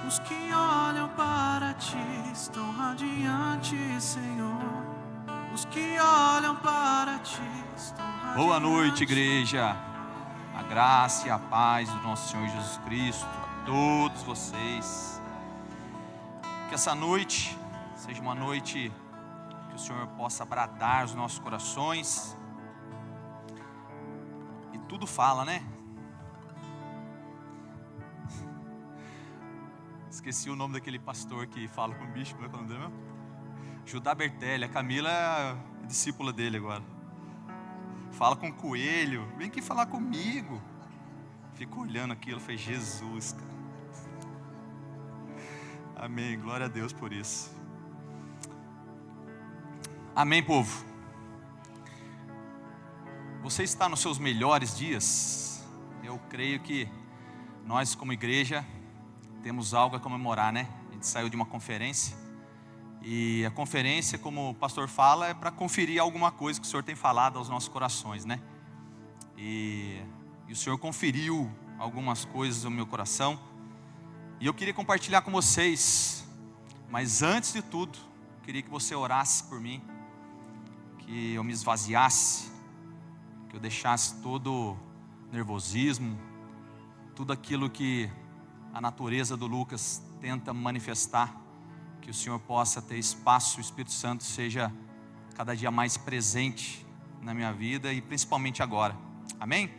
Os que olham para ti estão radiantes, Senhor. Os que olham para ti estão radiantes. Boa noite, igreja. A graça e a paz do nosso Senhor Jesus Cristo a todos vocês. Que essa noite seja uma noite que o Senhor possa bradar os nossos corações. E tudo fala, né? Esqueci o nome daquele pastor que fala com o bicho, como é que é o nome dele mesmo? Judá Bertelli. A Camila é discípula dele agora. Fala com o coelho, vem aqui falar comigo. Fico olhando aquilo, falei, Jesus, cara. Amém, glória a Deus por isso. Amém, povo. Você está nos seus melhores dias? Eu creio que nós como igreja temos algo a comemorar, né? A gente saiu de uma conferência. E a conferência, como o pastor fala, é para conferir alguma coisa que o Senhor tem falado aos nossos corações, né? E o Senhor conferiu algumas coisas no meu coração. E eu queria compartilhar com vocês. Mas antes de tudo, queria que você orasse por mim. Que eu me esvaziasse. Que eu deixasse todo nervosismo. Tudo aquilo que a natureza do Lucas tenta manifestar. Que o Senhor possa ter espaço, o Espírito Santo seja cada dia mais presente na minha vida e principalmente agora. Amém?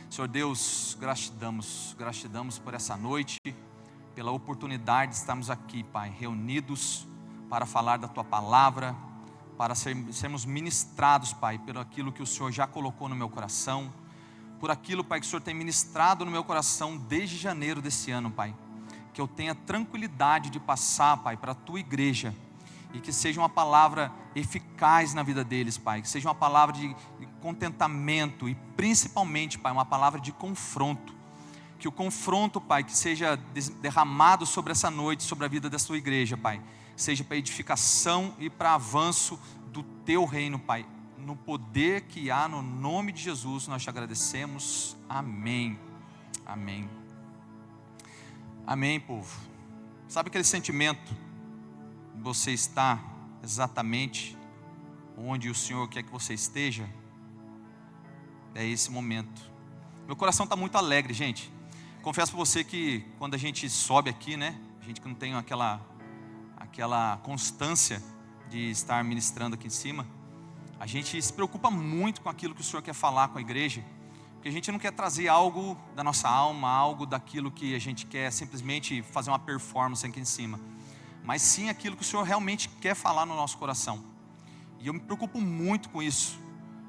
Senhor Deus, gratidamos por essa noite, pela oportunidade de estarmos aqui, Pai, reunidos para falar da Tua Palavra, para sermos ministrados, Pai, pelo aquilo que o Senhor já colocou no meu coração, por aquilo, Pai, que o Senhor tem ministrado no meu coração desde janeiro desse ano, Pai. Que eu tenha tranquilidade de passar, Pai, para a Tua igreja. E que seja uma palavra eficaz na vida deles, Pai. Que seja uma palavra de contentamento e principalmente, Pai, uma palavra de confronto. Que o confronto, Pai, que seja derramado sobre essa noite, sobre a vida da Sua igreja, Pai. Seja para edificação e para avanço do Teu reino, Pai. No poder que há no nome de Jesus, nós te agradecemos. Amém. Amém. Amém, povo. Sabe aquele sentimento de você estar exatamente onde o Senhor quer que você esteja? É esse momento. Meu coração está muito alegre, gente. Confesso para você que quando a gente sobe aqui, né? A gente que não tem aquela constância de estar ministrando aqui em cima, a gente se preocupa muito com aquilo que o Senhor quer falar com a igreja. Porque a gente não quer trazer algo da nossa alma, algo daquilo que a gente quer simplesmente fazer uma performance aqui em cima. Mas sim aquilo que o Senhor realmente quer falar no nosso coração. E eu me preocupo muito com isso.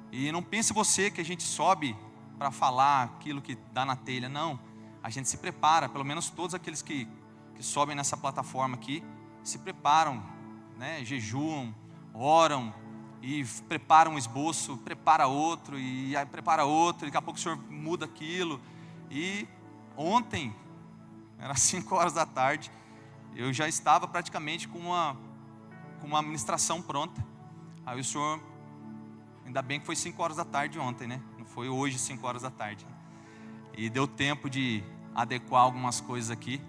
E não pense você que a gente sobe para falar aquilo que dá na telha. Não, a gente se prepara, pelo menos todos aqueles que sobem nessa plataforma aqui, se preparam, né? Jejuam, oram. E prepara um esboço, prepara outro, e aí prepara outro, e daqui a pouco o Senhor muda aquilo. E ontem, era 5 horas da tarde, eu já estava praticamente com uma ministração pronta. Aí o Senhor, ainda bem que foi 5 horas da tarde ontem, né? Não foi hoje 5 horas da tarde. E deu tempo de adequar algumas coisas aqui.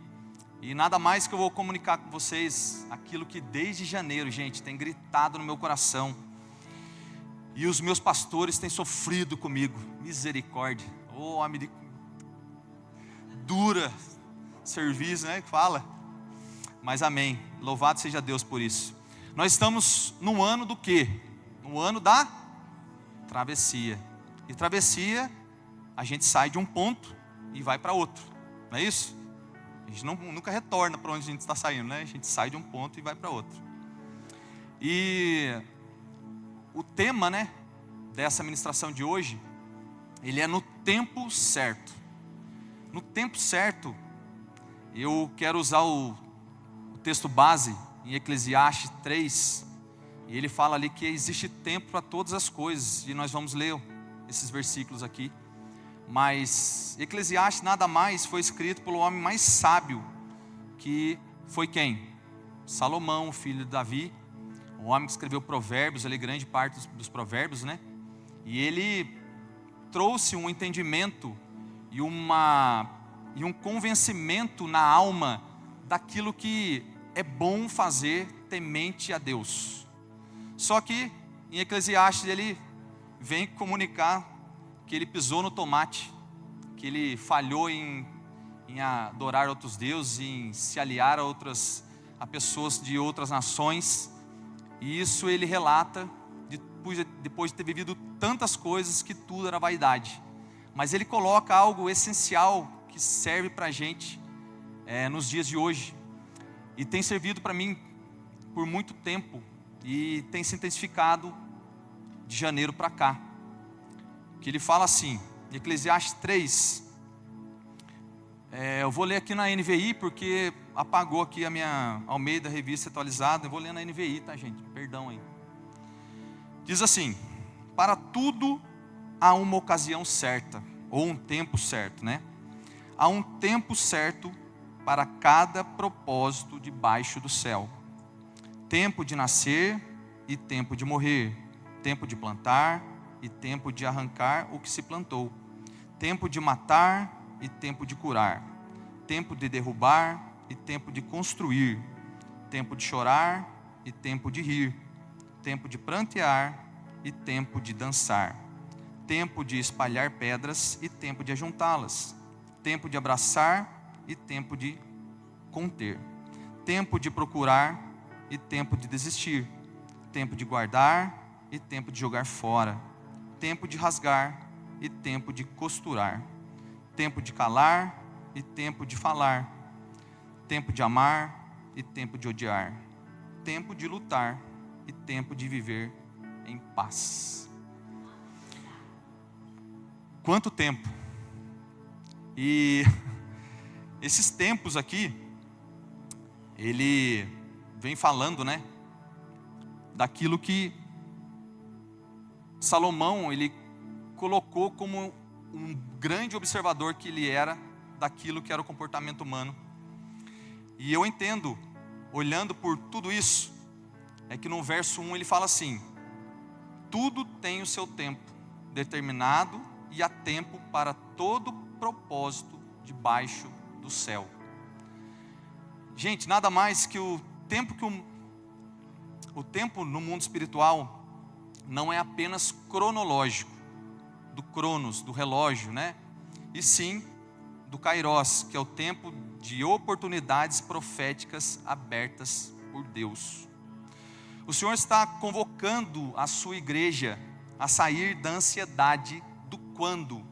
E nada mais que eu vou comunicar com vocês aquilo que desde janeiro, gente, tem gritado no meu coração. E os meus pastores têm sofrido comigo. Misericórdia. Oh, homem dura serviço, né? Que fala. Mas amém. Louvado seja Deus por isso. Nós estamos no ano do quê? No ano da travessia. E travessia, a gente sai de um ponto e vai para outro. Não é isso? A gente nunca retorna para onde a gente está saindo, né? A gente sai de um ponto e vai para outro. E o tema, né, dessa ministração de hoje, ele é no tempo certo. No tempo certo, eu quero usar o texto base em Eclesiastes 3, e ele fala ali que existe tempo para todas as coisas, e nós vamos ler esses versículos aqui. Mas Eclesiastes nada mais foi escrito pelo homem mais sábio, que foi quem? Salomão, filho de Davi. O homem que escreveu Provérbios, ali grande parte dos Provérbios, né? E ele trouxe um entendimento e um convencimento na alma daquilo que é bom fazer temente a Deus. Só que em Eclesiastes ele vem comunicar que ele pisou no tomate, que ele falhou em adorar outros deuses, em se aliar a pessoas de outras nações. E isso ele relata depois de ter vivido tantas coisas que tudo era vaidade. Mas ele coloca algo essencial que serve para a gente nos dias de hoje. E tem servido para mim por muito tempo. E tem se intensificado de janeiro para cá. Que ele fala assim, em Eclesiastes 3. Eu vou ler aqui na NVI, porque apagou aqui a minha Almeida Revista Atualizada. Eu vou ler na NVI, tá, gente? Perdão aí. Diz assim: para tudo há uma ocasião certa, ou um tempo certo, né? Há um tempo certo para cada propósito debaixo do céu. Tempo de nascer e tempo de morrer. Tempo de plantar e tempo de arrancar o que se plantou. Tempo de matar e tempo de curar. Tempo de derrubar e tempo de construir. Tempo de chorar e tempo de rir. Tempo de prantear e tempo de dançar. Tempo de espalhar pedras e tempo de ajuntá-las. Tempo de abraçar e tempo de conter. Tempo de procurar e tempo de desistir. Tempo de guardar e tempo de jogar fora. Tempo de rasgar e tempo de costurar. Tempo de calar e tempo de falar. Tempo de amar e tempo de odiar. Tempo de lutar e tempo de viver em paz. Quanto tempo! E esses tempos aqui, ele vem falando, né, daquilo que Salomão, ele colocou como um grande observador que ele era daquilo que era o comportamento humano. E eu entendo, olhando por tudo isso, é que no verso 1 ele fala assim: tudo tem o seu tempo determinado e há tempo para todo propósito debaixo do céu. Gente, nada mais que o tempo no mundo espiritual não é apenas cronológico, do cronos, do relógio, né? E sim do kairos, que é o tempo de oportunidades proféticas abertas por Deus. O Senhor está convocando a sua igreja a sair da ansiedade do quando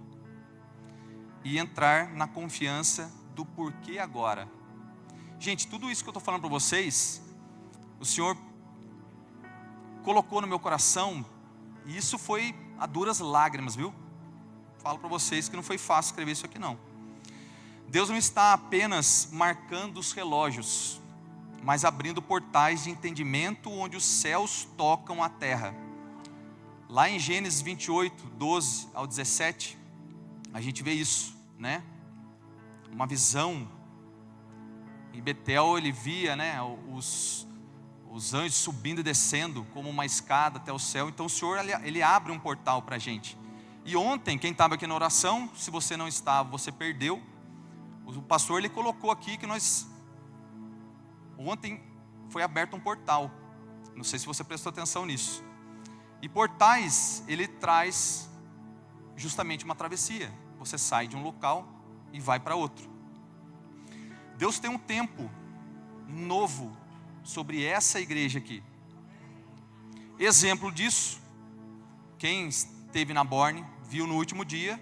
e entrar na confiança do porquê agora. Gente, tudo isso que eu estou falando para vocês, o Senhor colocou no meu coração, e isso foi a duras lágrimas, viu? Falo para vocês que não foi fácil escrever isso aqui não. Deus não está apenas marcando os relógios, mas abrindo portais de entendimento onde os céus tocam a terra. Lá em Gênesis 28, 12 ao 17, a gente vê isso, né? Uma visão. Em Betel ele via, né, os anjos subindo e descendo como uma escada até o céu. Então o Senhor ele abre um portal para a gente. E ontem, quem estava aqui na oração, se você não estava, você perdeu. O pastor ele colocou aqui que ontem foi aberto um portal. Não sei se você prestou atenção nisso. E portais, ele traz justamente uma travessia. Você sai de um local e vai para outro. Deus tem um tempo novo sobre essa igreja aqui. Exemplo disso, quem esteve na Borne, viu no último dia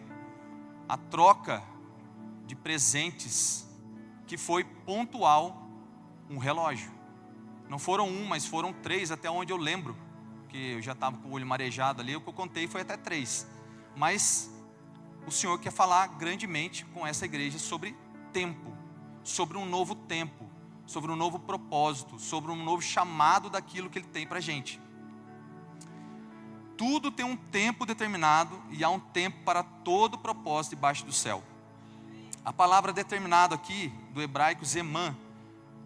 a troca de presentes que foi pontual, um relógio. Não foram mas foram 3 até onde eu lembro, que eu já estava com o olho marejado ali, o que eu contei foi até 3. Mas o Senhor quer falar grandemente com essa igreja sobre tempo, sobre um novo tempo, sobre um novo propósito, sobre um novo chamado daquilo que Ele tem para a gente. Tudo tem um tempo determinado e há um tempo para todo propósito debaixo do céu. A palavra determinado aqui, do hebraico zeman,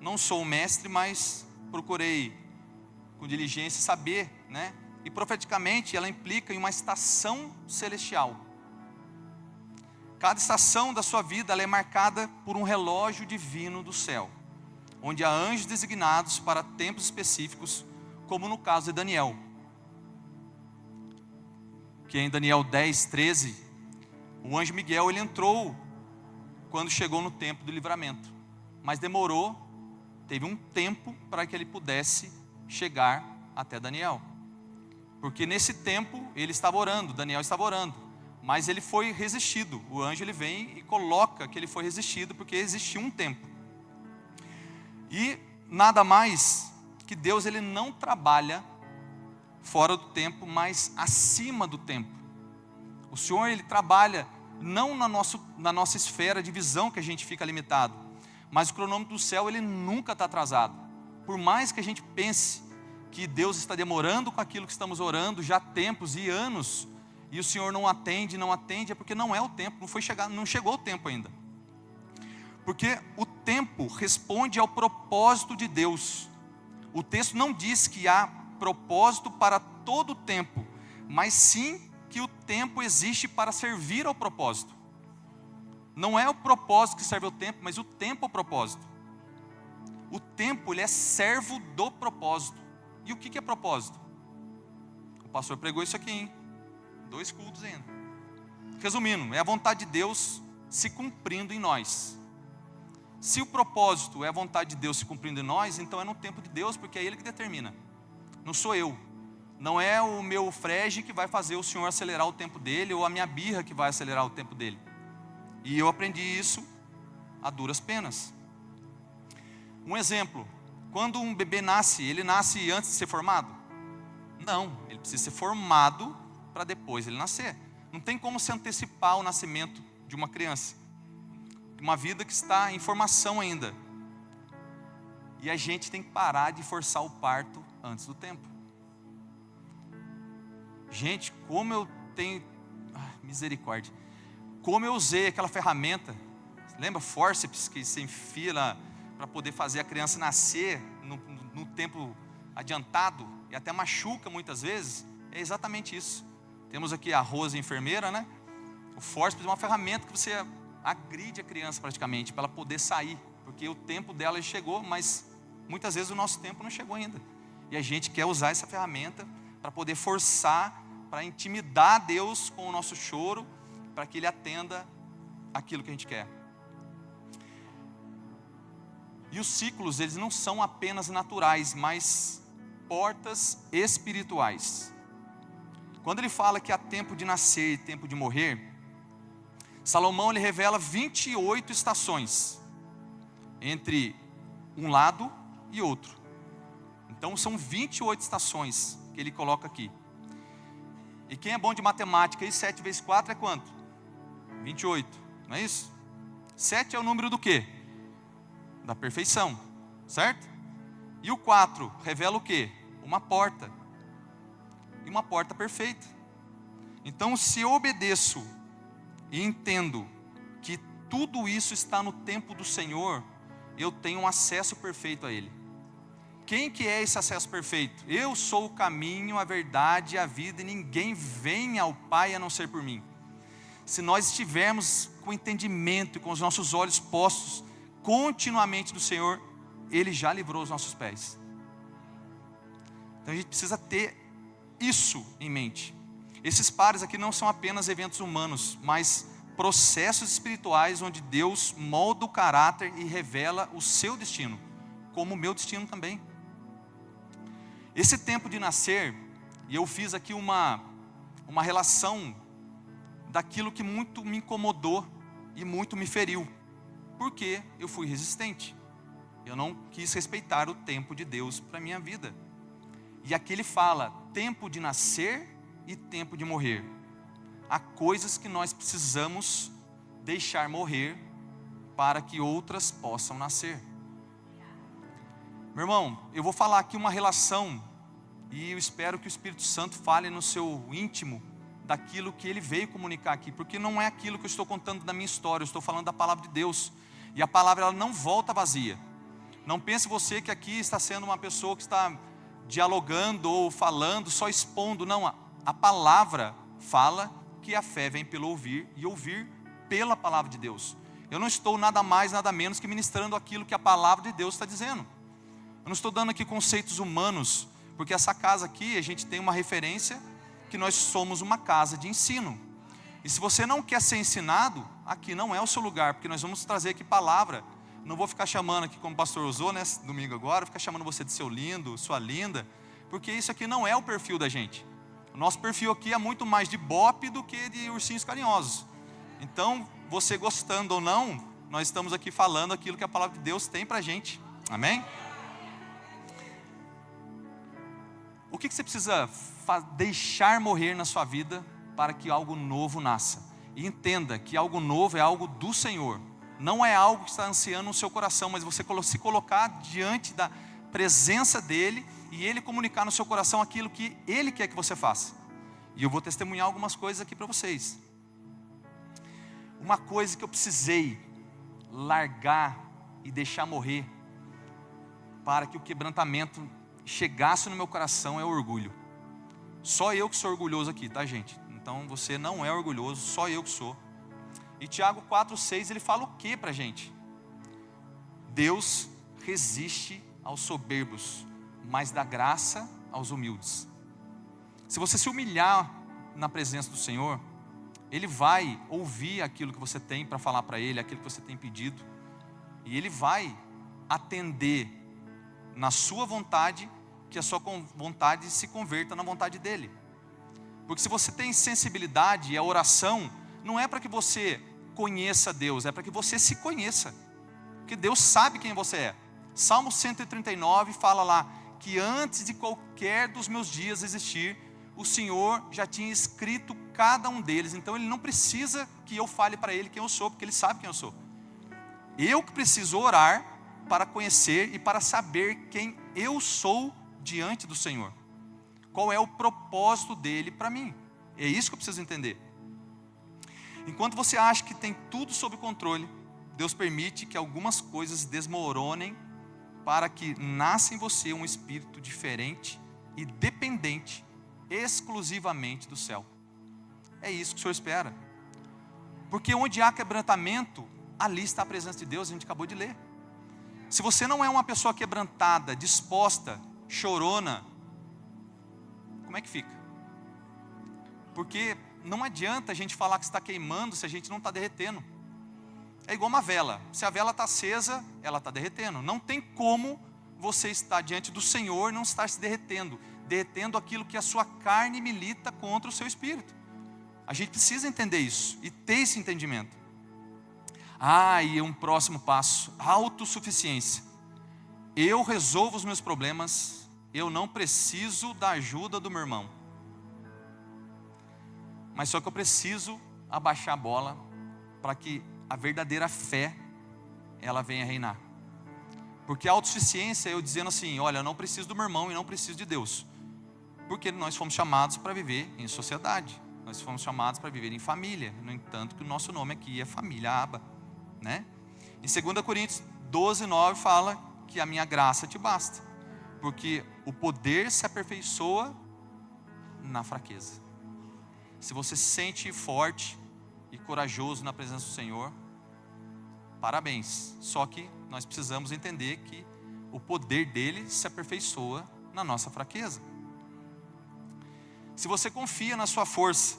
não sou mestre, mas procurei com diligência saber, né? E profeticamente ela implica em uma estação celestial. Cada estação da sua vida ela é marcada por um relógio divino do céu. onde há anjos designados para tempos específicos, como no caso de Daniel. Que em Daniel 10, 13, o anjo Miguel, ele entrou quando chegou no tempo do livramento, mas demorou, teve um tempo para que ele pudesse chegar até Daniel, porque nesse tempo ele estava orando, Daniel estava orando, mas ele foi resistido. O anjo, ele vem e coloca que ele foi resistido, porque existiu um tempo. E nada mais que Deus, ele não trabalha fora do tempo, mas acima do tempo. O Senhor, ele trabalha não na nossa esfera de visão, que a gente fica limitado, mas o cronômetro do céu, ele nunca está atrasado. Por mais que a gente pense que Deus está demorando com aquilo que estamos orando já há tempos e anos, e o Senhor não atende, é porque não é o tempo, não chegou o tempo ainda. Porque o tempo responde ao propósito de Deus. O texto não diz que há propósito para todo o tempo, mas sim que o tempo existe para servir ao propósito. Não é o propósito que serve ao tempo, mas o tempo é o propósito. O tempo, ele é servo do propósito. E o que é propósito? O pastor pregou isso aqui, hein? 2 cultos ainda. Resumindo, é a vontade de Deus se cumprindo em nós. Se o propósito é a vontade de Deus se cumprindo em nós, então é no tempo de Deus, porque é Ele que determina. Não sou eu. Não é o meu frege que vai fazer o Senhor acelerar o tempo dele, ou a minha birra que vai acelerar o tempo dele. E eu aprendi isso a duras penas. Um exemplo, quando um bebê nasce, ele nasce antes de ser formado? Não, ele precisa ser formado para depois ele nascer. Não tem como se antecipar o nascimento de uma criança. Uma vida que está em formação ainda. E a gente tem que parar de forçar o parto antes do tempo. Gente, como eu tenho... misericórdia. Como eu usei aquela ferramenta, lembra forceps, que se enfia para poder fazer a criança nascer no tempo adiantado, e até machuca muitas vezes? É exatamente isso. Temos aqui a Rose, enfermeira, né? O forceps é uma ferramenta que você agride a criança praticamente, para ela poder sair, porque o tempo dela chegou, mas muitas vezes o nosso tempo não chegou ainda, e a gente quer usar essa ferramenta para poder forçar, para intimidar Deus com o nosso choro, para que Ele atenda aquilo que a gente quer. E os ciclos, eles não são apenas naturais, mas portas espirituais. Quando ele fala que há tempo de nascer e tempo de morrer, Salomão, ele revela 28 estações entre um lado e outro. Então são 28 estações que ele coloca aqui. E quem é bom de matemática, aí 7 vezes 4 é quanto? 28, não é isso? 7 é o número do quê? Da perfeição, certo? E o 4 revela o quê? Uma porta. E uma porta perfeita. Então, se eu obedeço e entendo que tudo isso está no tempo do Senhor, eu tenho um acesso perfeito a Ele. Quem que é esse acesso perfeito? Eu sou o caminho, a verdade e a vida, e ninguém vem ao Pai a não ser por mim. Se nós estivermos com entendimento e com os nossos olhos postos continuamente no Senhor, Ele já livrou os nossos pés. Então a gente precisa ter isso em mente. Esses pares aqui não são apenas eventos humanos, mas processos espirituais onde Deus molda o caráter e revela o seu destino, como o meu destino também. Esse tempo de nascer, e eu fiz aqui uma relação daquilo que muito me incomodou e muito me feriu, porque eu fui resistente. Eu não quis respeitar o tempo de Deus para a minha vida. E aqui ele fala, tempo de nascer e tempo de morrer. Há coisas que nós precisamos deixar morrer para que outras possam nascer. Meu irmão, eu vou falar aqui uma relação, e eu espero que o Espírito Santo fale no seu íntimo daquilo que ele veio comunicar aqui, porque não é aquilo que eu estou contando da minha história, eu estou falando da palavra de Deus, e a palavra ela não volta vazia. Não pense você que aqui está sendo uma pessoa que está dialogando ou falando, só expondo. Não, a palavra fala que a fé vem pelo ouvir, e ouvir pela palavra de Deus. Eu não estou nada mais, nada menos que ministrando aquilo que a palavra de Deus está dizendo. Eu não estou dando aqui conceitos humanos, porque essa casa aqui, a gente tem uma referência que nós somos uma casa de ensino. E se você não quer ser ensinado, aqui não é o seu lugar, porque nós vamos trazer aqui palavra. Não vou ficar chamando aqui, como o pastor usou, né, domingo agora, ficar chamando você de seu lindo, sua linda, porque isso aqui não é o perfil da gente. O nosso perfil aqui é muito mais de bope do que de ursinhos carinhosos. Então, você gostando ou não, nós estamos aqui falando aquilo que a palavra de Deus tem para a gente. Amém? O que você precisa deixar morrer na sua vida para que algo novo nasça? E entenda que algo novo é algo do Senhor. Não é algo que está ansiando no seu coração, mas você se colocar diante da presença dEle e Ele comunicar no seu coração aquilo que Ele quer que você faça. E eu vou testemunhar algumas coisas aqui para vocês. Uma coisa que eu precisei largar e deixar morrer para que o quebrantamento chegasse no meu coração é o orgulho. Só eu que sou orgulhoso aqui, tá, gente? Então você não é orgulhoso, só eu que sou. E Tiago 4,6 ele fala o que pra gente? Deus resiste aos soberbos, mas dá graça aos humildes. Se você se humilhar na presença do Senhor, Ele vai ouvir aquilo que você tem para falar para Ele, aquilo que você tem pedido, e Ele vai atender na sua vontade, que a sua vontade se converta na vontade dEle. Porque se você tem sensibilidade, a oração não é para que você conheça Deus, é para que você se conheça, porque Deus sabe quem você é. Salmo 139 fala lá, que antes de qualquer dos meus dias existir, o Senhor já tinha escrito cada um deles, então Ele não precisa que eu fale para Ele quem eu sou, porque Ele sabe quem eu sou. Eu que preciso orar para conhecer e para saber quem eu sou diante do Senhor. Qual é o propósito dEle para mim? É isso que eu preciso entender. Enquanto você acha que tem tudo sob controle, Deus permite que algumas coisas desmoronem para que nasça em você um espírito diferente e dependente exclusivamente do céu. É isso que o Senhor espera. Porque onde há quebrantamento, ali está a presença de Deus, a gente acabou de ler. Se você não é uma pessoa quebrantada, disposta, chorona, como é que fica? Porque não adianta a gente falar que está queimando se a gente não está derretendo. É igual uma vela. Se a vela está acesa, ela está derretendo. Não tem como você estar diante do Senhor e não estar se derretendo. Derretendo aquilo que a sua carne milita contra o seu espírito. A gente precisa entender isso e ter esse entendimento. E um próximo passo, autossuficiência. Eu resolvo os meus problemas, eu não preciso da ajuda do meu irmão. Mas só que eu preciso abaixar a bola para que a verdadeira fé, ela venha reinar. Porque a autossuficiência é eu dizendo assim, olha, eu não preciso do meu irmão e não preciso de Deus. Porque nós fomos chamados para viver em sociedade. Nós fomos chamados para viver em família. No entanto, que o nosso nome aqui é família Aba, né? Em 2 Coríntios 12:9 fala que a minha graça te basta. Porque o poder se aperfeiçoa na fraqueza. Se você se sente forte e corajoso na presença do Senhor, parabéns. Só que nós precisamos entender que o poder dele se aperfeiçoa na nossa fraqueza. Se você confia na sua força,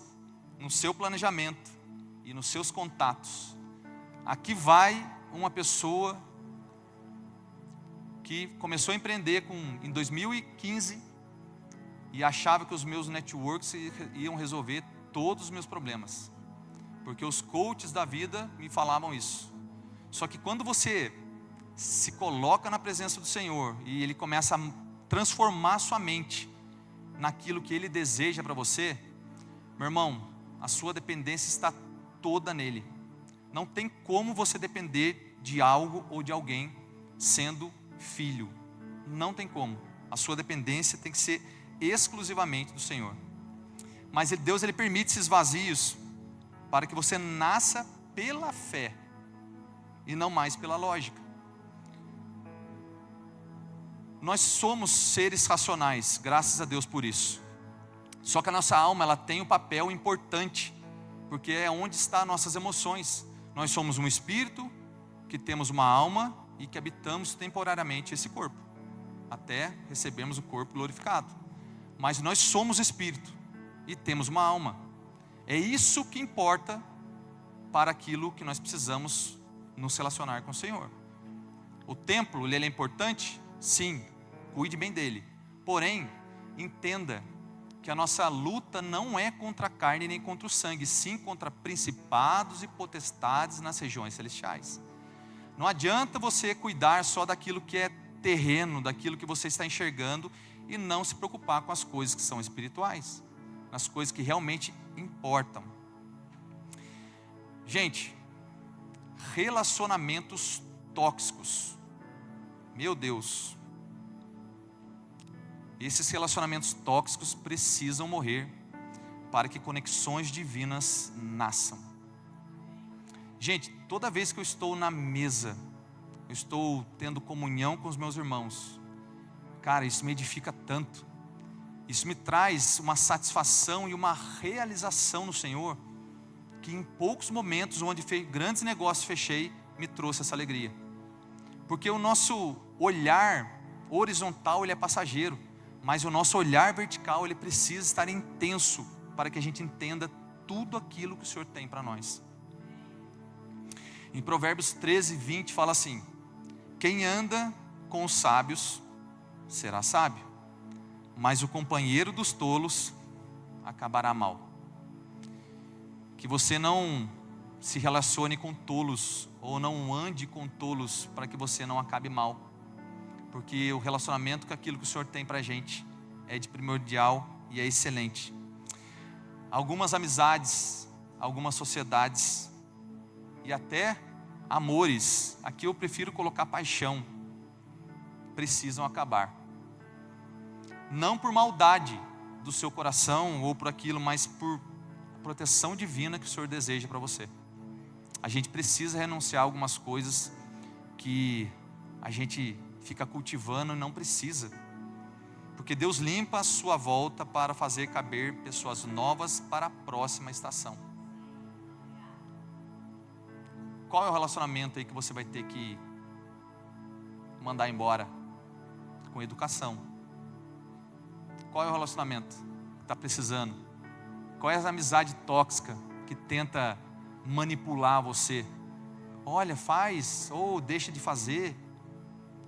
no seu planejamento e nos seus contatos, aqui vai uma pessoa que começou a empreender em 2015 e achava que os meus networks iam resolver todos os meus problemas, porque os coaches da vida me falavam isso. Só que quando você se coloca na presença do Senhor e Ele começa a transformar sua mente naquilo que Ele deseja para você, meu irmão, a sua dependência está toda nele. Não tem como você depender de algo ou de alguém sendo filho. Não tem como. A sua dependência tem que ser exclusivamente do Senhor. Mas Deus ele permite esses vazios para que você nasça pela fé e não mais pela lógica. Nós somos seres racionais, graças a Deus por isso. Só que a nossa alma ela tem um papel importante, porque é onde estão nossas emoções. Nós somos um espírito, que temos uma alma e que habitamos temporariamente esse corpo, até recebermos o corpo glorificado. Mas nós somos espírito e temos uma alma. É isso que importa para aquilo que nós precisamos nos relacionar com o Senhor. O templo, ele é importante? Sim, cuide bem dele. Porém, entenda que a nossa luta não é contra a carne nem contra o sangue, sim contra principados e potestades nas regiões celestiais. Não adianta você cuidar só daquilo que é terreno, daquilo que você está enxergando, e não se preocupar com as coisas que são espirituais, nas coisas que realmente importam. Gente, relacionamentos tóxicos, meu Deus, esses relacionamentos tóxicos precisam morrer para que conexões divinas nasçam. Gente, toda vez que eu estou na mesa, eu estou tendo comunhão com os meus irmãos, cara, isso me edifica tanto. Isso me traz uma satisfação e uma realização no Senhor, que em poucos momentos onde grandes negócios fechei, me trouxe essa alegria. Porque o nosso olhar horizontal, ele é passageiro, mas o nosso olhar vertical, ele precisa estar intenso para que a gente entenda tudo aquilo que o Senhor tem para nós. Em Provérbios 13, 20 fala assim: quem anda com os sábios será sábio, mas o companheiro dos tolos acabará mal. Que você não se relacione com tolos, ou não ande com tolos, para que você não acabe mal. Porque o relacionamento com aquilo que o Senhor tem para a gente é de primordial e é excelente. Algumas amizades, algumas sociedades e até amores, aqui eu prefiro colocar paixão, precisam acabar. Não por maldade do seu coração ou por aquilo, mas por proteção divina que o Senhor deseja para você. A gente precisa renunciar a algumas coisas que a gente fica cultivando e não precisa. Porque Deus limpa a sua volta para fazer caber pessoas novas para a próxima estação. Qual é o relacionamento aí que você vai ter que mandar embora? Com educação. Qual é o relacionamento que está precisando? Qual é a amizade tóxica que tenta manipular você? Olha, faz ou deixa de fazer.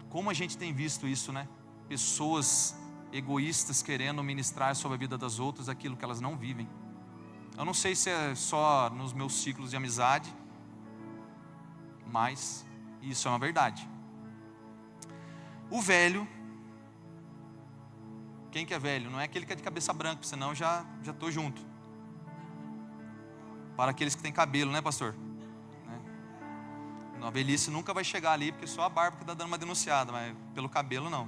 Como a gente tem visto isso, né? Pessoas egoístas querendo ministrar sobre a vida das outras aquilo que elas não vivem. Eu não sei se é só nos meus ciclos de amizade, mas isso é uma verdade. O velho, quem que é velho? Não é aquele que é de cabeça branca, senão eu já estou junto. Para aqueles que têm cabelo, né, pastor? A velhice nunca vai chegar ali, porque só a barba que está dando uma denunciada, mas pelo cabelo não.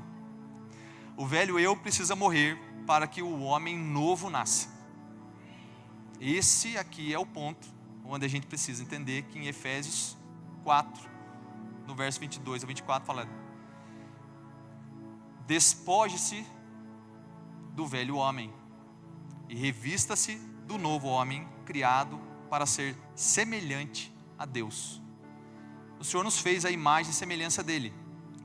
O velho eu precisa morrer para que o homem novo nasça. Esse aqui é o ponto onde a gente precisa entender que em Efésios 4, no verso 22 a 24 fala: despoje-se do velho homem e revista-se do novo homem, criado para ser semelhante a Deus. O Senhor nos fez a imagem e semelhança dele,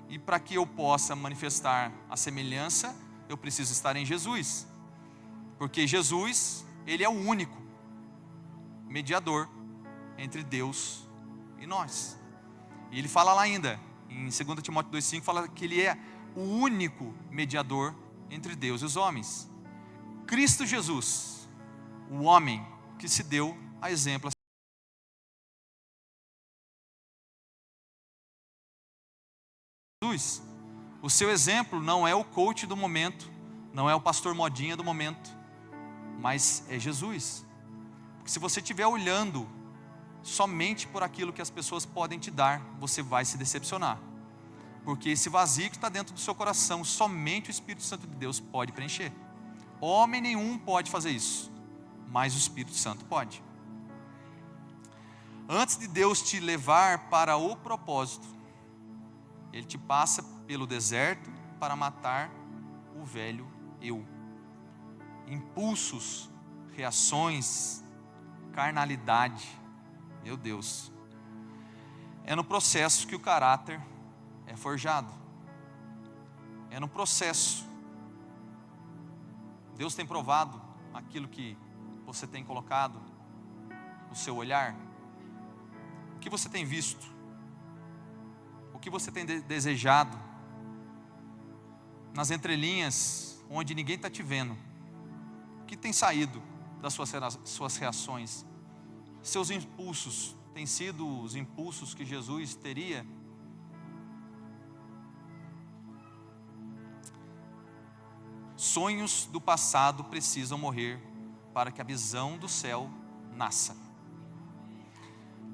e para que eu possa manifestar a semelhança, eu preciso estar em Jesus, porque Jesus, ele é o único mediador entre Deus e nós. E ele fala lá ainda, em 2 Timóteo 2,5, fala que ele é o único mediador entre Deus e os homens. Cristo Jesus, o homem que se deu a exemplo. Jesus, o seu exemplo não é o coach do momento, não é o pastor modinha do momento, mas é Jesus. Porque se você estiver olhando somente por aquilo que as pessoas podem te dar, você vai se decepcionar. Porque esse vazio que está dentro do seu coração, somente o Espírito Santo de Deus pode preencher. Homem nenhum pode fazer isso, mas o Espírito Santo pode. Antes de Deus te levar para o propósito, Ele te passa pelo deserto para matar o velho eu. Impulsos, reações, carnalidade, meu Deus, É no processo que o caráter é forjado. É no processo. Deus tem provado aquilo que você tem colocado, o seu olhar. O que você tem visto? O que você tem desejado? Nas entrelinhas, onde ninguém está te vendo. O que tem saído das suas reações? Seus impulsos têm sido os impulsos que Jesus teria? Sonhos do passado precisam morrer para que a visão do céu nasça.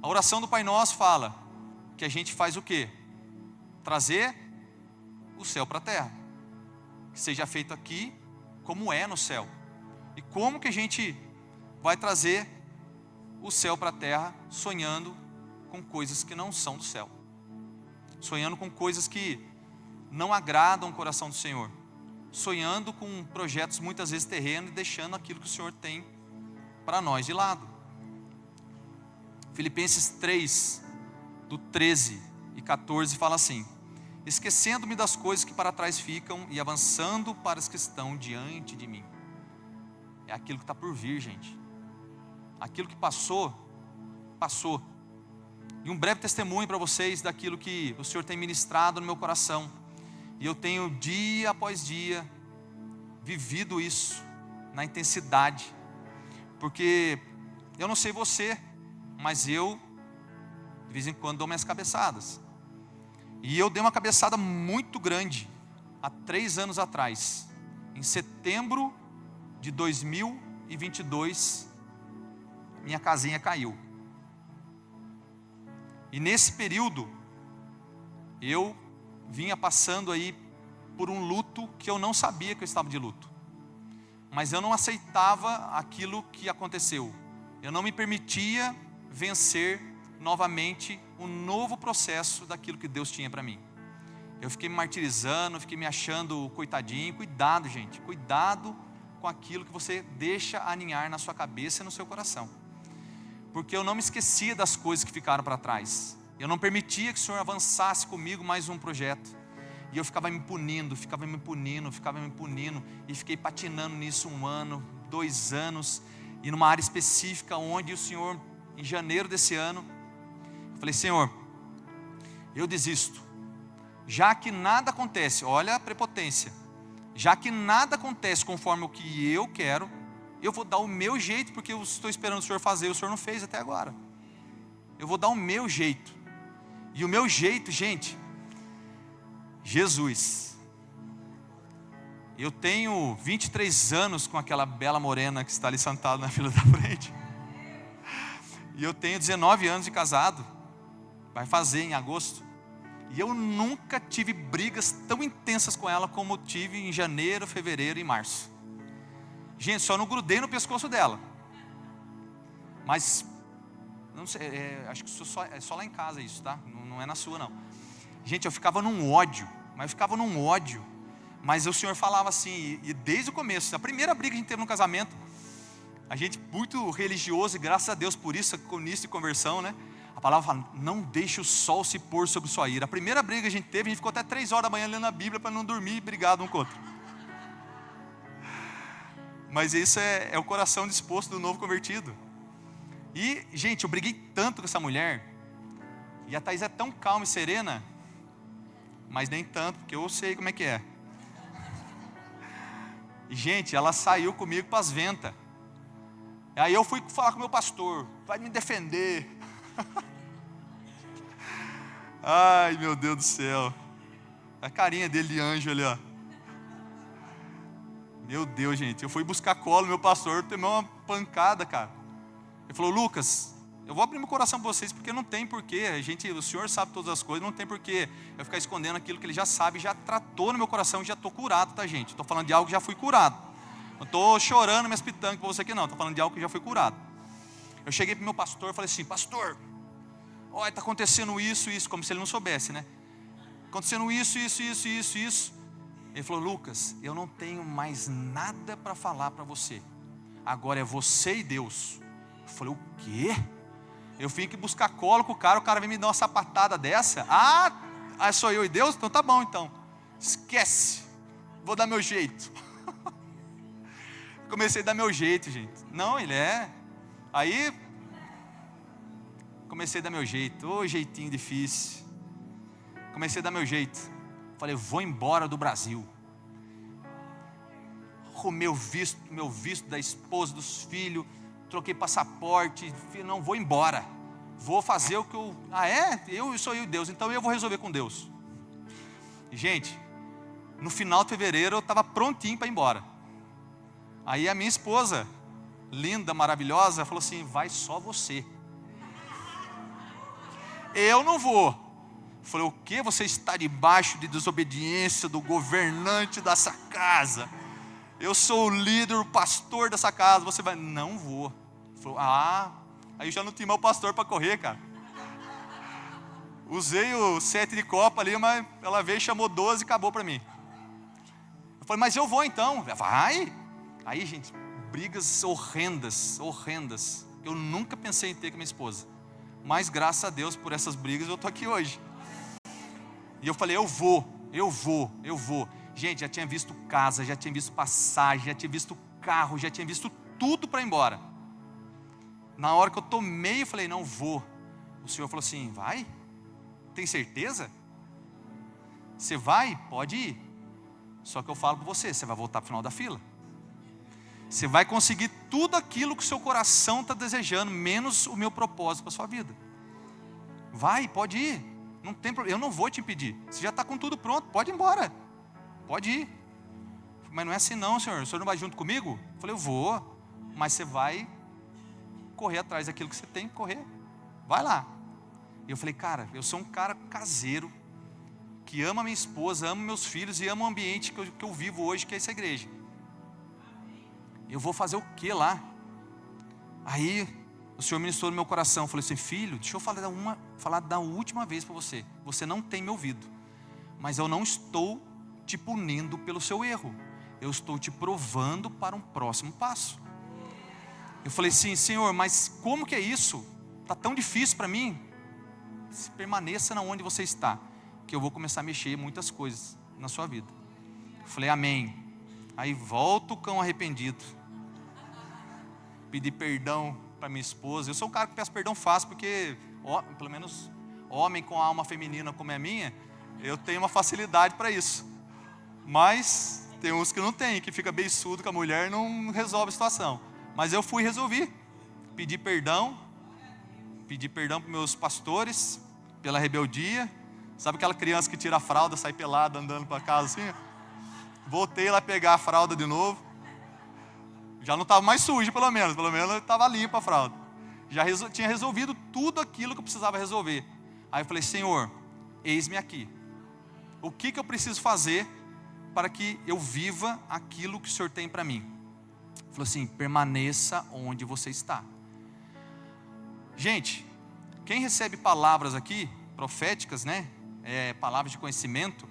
A oração do Pai Nosso fala que a gente faz o quê? Trazer o céu para a terra. Que seja feito aqui como é no céu. E como que a gente vai trazer o céu para a terra sonhando com coisas que não são do céu? Sonhando com coisas que não agradam o coração do Senhor. Sonhando com projetos muitas vezes terrenos e deixando aquilo que o Senhor tem para nós de lado. Filipenses 3, do 13 e 14 fala assim: esquecendo-me das coisas que para trás ficam e avançando para as que estão diante de mim. É aquilo que está por vir, gente. Aquilo que passou, passou. E um breve testemunho para vocês daquilo que o Senhor tem ministrado no meu coração. E eu tenho dia após dia vivido isso na intensidade. Porque eu não sei você, mas eu de vez em quando dou minhas cabeçadas. E eu dei uma cabeçada muito grande há 3 anos atrás. Em setembro de 2022, minha casinha caiu. E nesse período, eu vinha passando aí por um luto que eu não sabia que eu estava de luto. Mas eu não aceitava aquilo que aconteceu. Eu não me permitia vencer novamente um novo processo daquilo que Deus tinha para mim. Eu fiquei me martirizando, fiquei me achando coitadinho. Cuidado, gente, cuidado com aquilo que você deixa aninhar na sua cabeça e no seu coração. Porque eu não me esquecia das coisas que ficaram para trás. Eu não permitia que o Senhor avançasse comigo mais um projeto. E eu ficava me punindo. E fiquei patinando nisso 1 ano, 2 anos. E numa área específica onde o Senhor, em janeiro desse ano, eu falei: Senhor, eu desisto. Já que nada acontece, olha a prepotência. Já que nada acontece conforme o que eu quero, eu vou dar o meu jeito, porque eu estou esperando o Senhor fazer, o Senhor não fez até agora. Eu vou dar o meu jeito. E o meu jeito, gente, Jesus. Eu tenho 23 anos com aquela bela morena que está ali sentada na fila da frente. E eu tenho 19 anos de casado. Vai fazer em agosto. E eu nunca tive brigas tão intensas com ela como eu tive em janeiro, fevereiro e março. Gente, só não grudei no pescoço dela. Mas, não sei, acho que é só lá em casa isso, tá? Não é na sua, não. Gente, eu ficava num ódio. Mas o Senhor falava assim, e desde o começo, a primeira briga que a gente teve no casamento, a gente muito religioso, e graças a Deus por isso, com início de conversão, né? A palavra fala: não deixe o sol se pôr sobre sua ira. A primeira briga que a gente teve, a gente ficou até 3 horas da manhã lendo a Bíblia para não dormir, brigado um com o outro. Mas isso é o coração disposto do novo convertido. E, gente, eu briguei tanto com essa mulher. E a Thaís é tão calma e serena, mas nem tanto, porque eu sei como é que é. E, gente, ela saiu comigo para as ventas. Aí eu fui falar com o meu pastor: vai me defender. Ai, meu Deus do céu. A carinha dele de anjo ali, ó. Meu Deus, gente, eu fui buscar colo, meu pastor tomou uma pancada, cara. Ele falou: Lucas, eu vou abrir meu coração para vocês, porque não tem porquê, o Senhor sabe todas as coisas, não tem porquê eu ficar escondendo aquilo que Ele já sabe, já tratou no meu coração, já estou curado, tá, gente? Estou falando de algo que já fui curado. Não estou chorando minhas pitangas para você aqui, não. Estou falando de algo que já fui curado. Eu cheguei para o meu pastor e falei assim: pastor, olha, está acontecendo isso, como se ele não soubesse, né? Acontecendo isso. Ele falou: Lucas, eu não tenho mais nada para falar para você. Agora é você e Deus. Eu falei: o quê? Eu vim aqui buscar colo com o cara vem me dar uma sapatada dessa. Sou eu e Deus? Então tá bom então. Esquece. Vou dar meu jeito. Comecei a dar meu jeito, gente. Não, ele é. Aí, comecei a dar meu jeito. Ô, jeitinho difícil. Comecei a dar meu jeito. Falei, vou embora do Brasil. Arrumei meu visto da esposa, dos filhos. Troquei passaporte. Não, vou embora. Vou fazer o que eu... Eu sou eu e Deus. Então eu vou resolver com Deus. Gente, no final de fevereiro eu estava prontinho para ir embora. Aí a minha esposa, linda, maravilhosa, falou assim, vai só você. Eu não vou. Falei, o quê? Você está debaixo de desobediência do governante dessa casa. Eu sou o líder, o pastor dessa casa. Você vai, não vou. Falei, aí eu já não tinha mais o pastor para correr, cara. Usei o 7 de copa ali, mas ela veio, chamou 12 e acabou para mim. Eu falei, mas eu vou então. Vai. Aí, gente, brigas horrendas. Eu nunca pensei em ter com minha esposa. Mas graças a Deus por essas brigas eu estou aqui hoje. E eu falei, eu vou. Gente, já tinha visto casa, já tinha visto passagem, já tinha visto carro, já tinha visto tudo para ir embora. Na hora que eu tomei, eu falei, não vou. O Senhor falou assim, vai? Tem certeza? Você vai? Pode ir. Só que eu falo para você, você vai voltar para o final da fila. Você vai conseguir tudo aquilo que o seu coração está desejando, menos o meu propósito para a sua vida. Vai, pode ir. Não tem problema, eu não vou te impedir. Você já está com tudo pronto, pode ir embora. Pode ir. Mas não é assim não, senhor. O senhor não vai junto comigo? Eu falei, eu vou. Mas você vai correr atrás daquilo que você tem que correr. Vai lá. E eu falei, cara, eu sou um cara caseiro, que ama minha esposa, amo meus filhos e amo o ambiente que eu vivo hoje, que é essa igreja. Eu vou fazer o que lá? Aí o Senhor ministrou no meu coração. Eu falei assim, filho, deixa eu falar da última vez para você. Você não tem me ouvido, mas eu não estou te punindo pelo seu erro. Eu estou te provando para um próximo passo. Eu falei assim, Senhor, mas como que é isso? Está tão difícil para mim. Se permaneça na onde você está, que eu vou começar a mexer muitas coisas na sua vida. Eu falei, amém. Aí volta o cão arrependido. Pedi perdão para minha esposa. Eu sou um cara que peço perdão fácil, porque pelo menos homem com alma feminina como é a minha, eu tenho uma facilidade para isso. Mas tem uns que não tem, que fica beiçudo com a mulher e não resolve a situação. Mas eu fui resolver. Pedi perdão para meus pastores pela rebeldia. Sabe aquela criança que tira a fralda, sai pelada andando para casa assim? Voltei lá pegar a fralda de novo. Já não estava mais sujo, pelo menos estava limpa a fralda. Já tinha resolvido tudo aquilo que eu precisava resolver. Aí eu falei, Senhor, eis-me aqui. O que eu preciso fazer para que eu viva aquilo que o Senhor tem para mim? Ele falou assim, permaneça onde você está. Gente, quem recebe palavras aqui, proféticas, né? Palavras de conhecimento,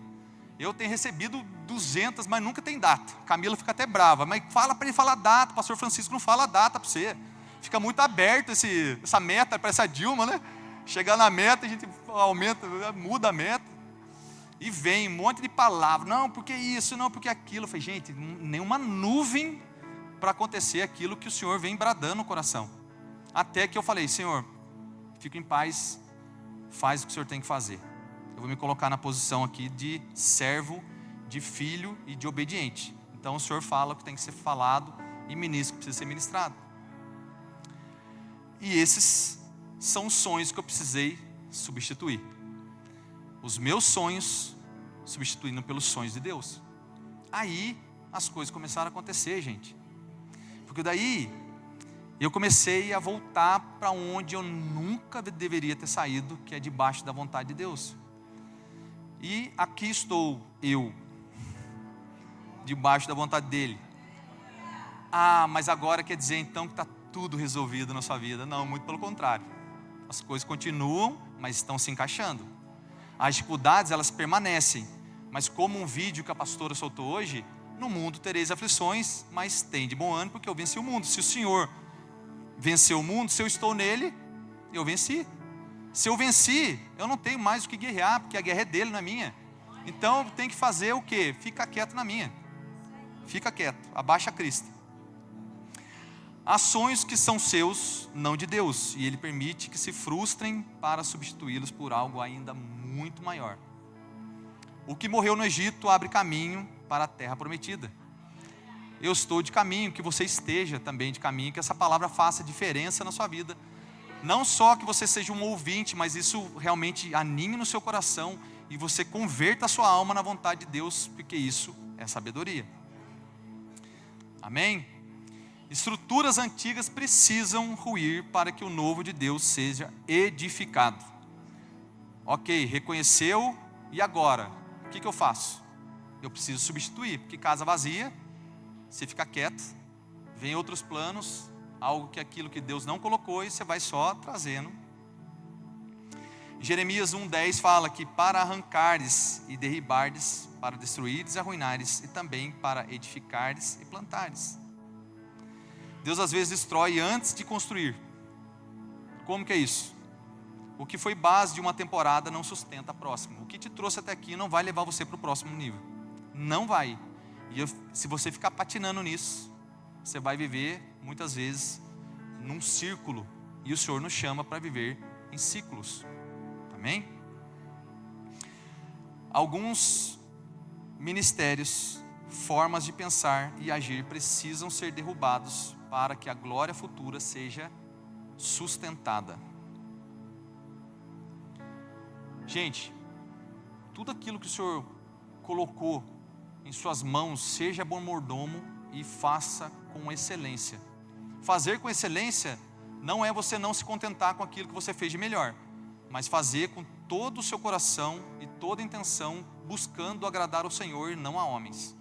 eu tenho recebido 200, mas nunca tem data. Camila fica até brava, mas fala para ele falar data. O pastor Francisco não fala data para você. Fica muito aberto essa meta, parece a Dilma, né? Chegar na meta, a gente aumenta, muda a meta. E vem um monte de palavras. Não, porque isso, não, porque aquilo. Eu falei, gente, nenhuma nuvem para acontecer aquilo que o Senhor vem bradando no coração. Até que eu falei, Senhor, fico em paz, faz o que o Senhor tem que fazer. Eu vou me colocar na posição aqui de servo, de filho e de obediente. Então o Senhor fala o que tem que ser falado e ministra o que precisa ser ministrado. E esses são os sonhos que eu precisei substituir. Os meus sonhos substituindo pelos sonhos de Deus. Aí as coisas começaram a acontecer, gente. Porque daí eu comecei a voltar para onde eu nunca deveria ter saído, que é debaixo da vontade de Deus. E aqui estou eu, debaixo da vontade dEle. Mas agora quer dizer então que está tudo resolvido na sua vida? Não, muito pelo contrário. As coisas continuam, mas estão se encaixando. As dificuldades, elas permanecem. Mas como um vídeo que a pastora soltou hoje, no mundo tereis aflições, mas tem de bom ânimo, porque eu venci o mundo. Se o Senhor venceu o mundo, se eu estou nele, Eu venci. Se eu venci, eu não tenho mais o que guerrear, porque a guerra é dele, não é minha. Então tem que fazer o quê? Fica quieto na minha. Fica quieto, abaixa a crista. Há sonhos que são seus, não de Deus, e Ele permite que se frustrem para substituí-los por algo ainda muito maior. O que morreu no Egito abre caminho para a terra prometida. Eu estou de caminho, que você esteja também de caminho, que essa palavra faça diferença na sua vida. Não só que você seja um ouvinte, mas isso realmente anime no seu coração e você converta a sua alma na vontade de Deus, porque isso é sabedoria. Amém? Estruturas antigas precisam ruir para que o novo de Deus seja edificado. Ok, reconheceu, e agora? O que eu faço? Eu preciso substituir, porque casa vazia, você fica quieto, vem outros planos, algo que aquilo que Deus não colocou e você vai só trazendo. Jeremias 1:10 fala que para arrancares e derribares, para destruires e arruinares, e também para edificares e plantares. Deus às vezes destrói antes de construir. Como que é isso? O que foi base de uma temporada não sustenta a próxima. O que te trouxe até aqui não vai levar você para o próximo nível. Não vai. E se você ficar patinando nisso, você vai viver muitas vezes num círculo. E o Senhor nos chama para viver em ciclos. Amém? Alguns ministérios, formas de pensar e agir precisam ser derrubados para que a glória futura seja sustentada. Gente, tudo aquilo que o Senhor colocou em suas mãos, seja bom mordomo e faça com excelência. Fazer com excelência não é você não se contentar com aquilo que você fez de melhor, mas fazer com todo o seu coração e toda a intenção, buscando agradar ao Senhor e não a homens.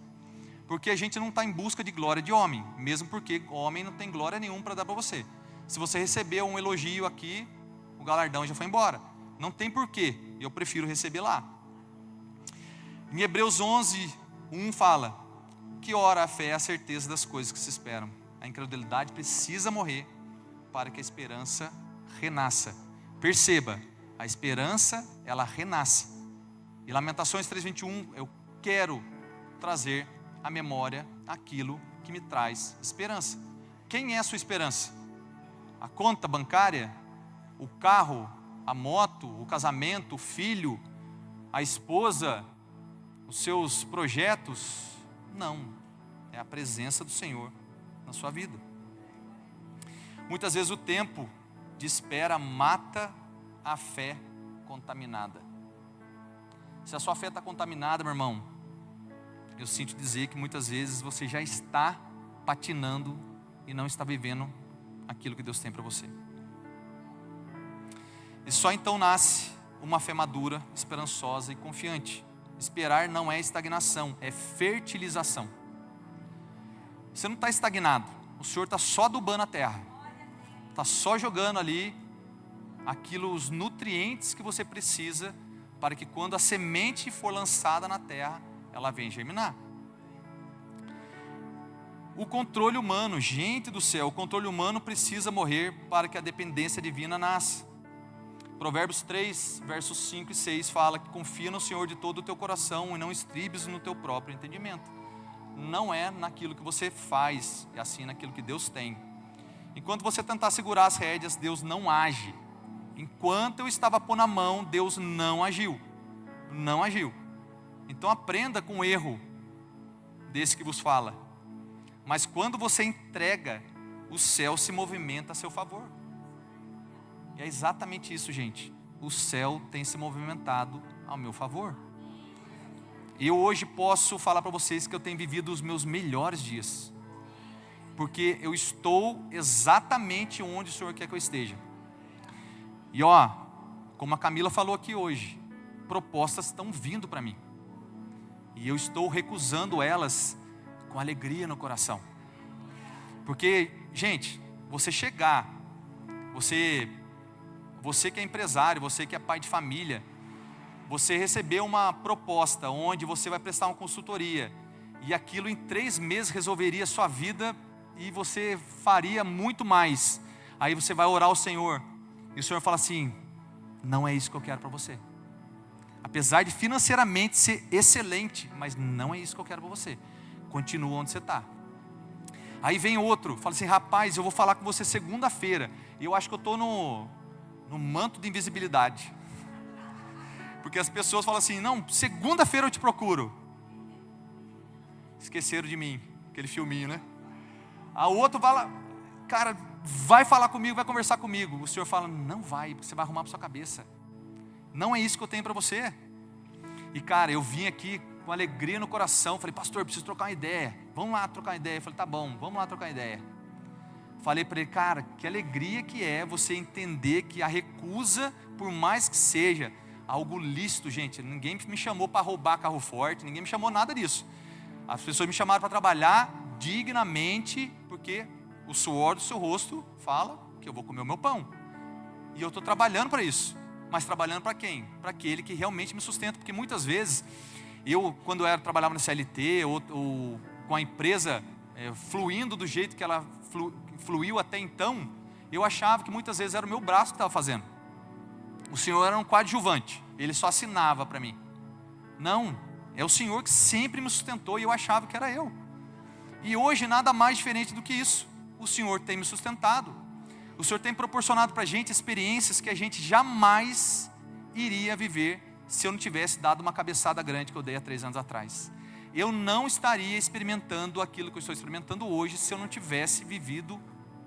Porque a gente não está em busca de glória de homem, mesmo porque homem não tem glória nenhuma para dar para você. Se você recebeu um elogio aqui, o galardão já foi embora. Não tem porquê, eu prefiro receber lá. Em Hebreus 11:1 fala: que ora a fé é a certeza das coisas que se esperam. A incredulidade precisa morrer para que a esperança renasça. Perceba, a esperança ela renasce. E Lamentações 3:21, eu quero trazer à memória aquilo que me traz esperança. Quem é a sua esperança? A conta bancária? O carro? A moto? O casamento? O filho? A esposa? Os seus projetos? Não, é a presença do Senhor na sua vida. Muitas vezes o tempo de espera mata a fé contaminada. Se a sua fé está contaminada, meu irmão, eu sinto dizer que muitas vezes você já está patinando e não está vivendo aquilo que Deus tem para você. E só então nasce uma fé madura, esperançosa e confiante. Esperar não é estagnação, é fertilização. Você não está estagnado, o Senhor está só adubando a terra. Está só jogando ali os nutrientes que você precisa para que quando a semente for lançada na terra, ela venha germinar. O controle humano, gente do céu, o controle humano precisa morrer para que a dependência divina nasça. Provérbios 3, versos 5 e 6 fala que confia no Senhor de todo o teu coração e não estribes no teu próprio entendimento. Não é naquilo que você faz, é assim naquilo que Deus tem. Enquanto você tentar segurar as rédeas, Deus não age. Enquanto eu estava pondo a mão, Deus não agiu. Não agiu. Então aprenda com o erro desse que vos fala. Mas quando você entrega, o céu se movimenta a seu favor. E é exatamente isso, gente. O céu tem se movimentado ao meu favor. Eu hoje posso falar para vocês que eu tenho vivido os meus melhores dias. Porque eu estou exatamente onde o Senhor quer que eu esteja. E como a Camila falou aqui hoje, propostas estão vindo para mim. E eu estou recusando elas com alegria no coração. Porque, gente, você chegar, você que é empresário, você que é pai de família, você receber uma proposta onde você vai prestar uma consultoria e aquilo em 3 meses resolveria a sua vida e você faria muito mais. Aí você vai orar ao Senhor E o Senhor fala assim: não é isso que eu quero para você. Apesar de financeiramente ser excelente, mas não é isso que eu quero para você. Continua onde você está. Aí vem outro, fala assim: rapaz, eu vou falar com você segunda-feira. E eu acho que eu estou no manto de invisibilidade. Porque as pessoas falam assim: não, segunda-feira eu te procuro. Esqueceram de mim, aquele filminho, né? A outro fala: cara, vai falar comigo, vai conversar comigo. O Senhor fala: não vai, você vai arrumar para sua cabeça. Não é isso que eu tenho para você. E cara, eu vim aqui com alegria no coração. Falei: pastor, preciso trocar uma ideia. Vamos lá trocar uma ideia. Eu falei: tá bom, vamos lá trocar uma ideia. Falei para ele: cara, que alegria que é você entender que a recusa, por mais que seja algo lícito, gente, ninguém me chamou para roubar carro forte, ninguém me chamou nada disso. As pessoas me chamaram para trabalhar dignamente, porque o suor do seu rosto fala que eu vou comer o meu pão. E eu estou trabalhando para isso. Mas trabalhando para quem? Para aquele que realmente me sustenta. Porque muitas vezes, eu quando trabalhava na CLT, ou com a empresa fluindo do jeito que ela fluiu até então, eu achava que muitas vezes era o meu braço que estava fazendo. O Senhor era um coadjuvante, Ele só assinava para mim. Não, é o Senhor que sempre me sustentou e eu achava que era eu. E hoje nada mais diferente do que isso. O Senhor tem me sustentado. O Senhor tem proporcionado para a gente experiências que a gente jamais iria viver se eu não tivesse dado uma cabeçada grande que eu dei há 3 anos atrás. Eu não estaria experimentando aquilo que eu estou experimentando hoje se eu não tivesse vivido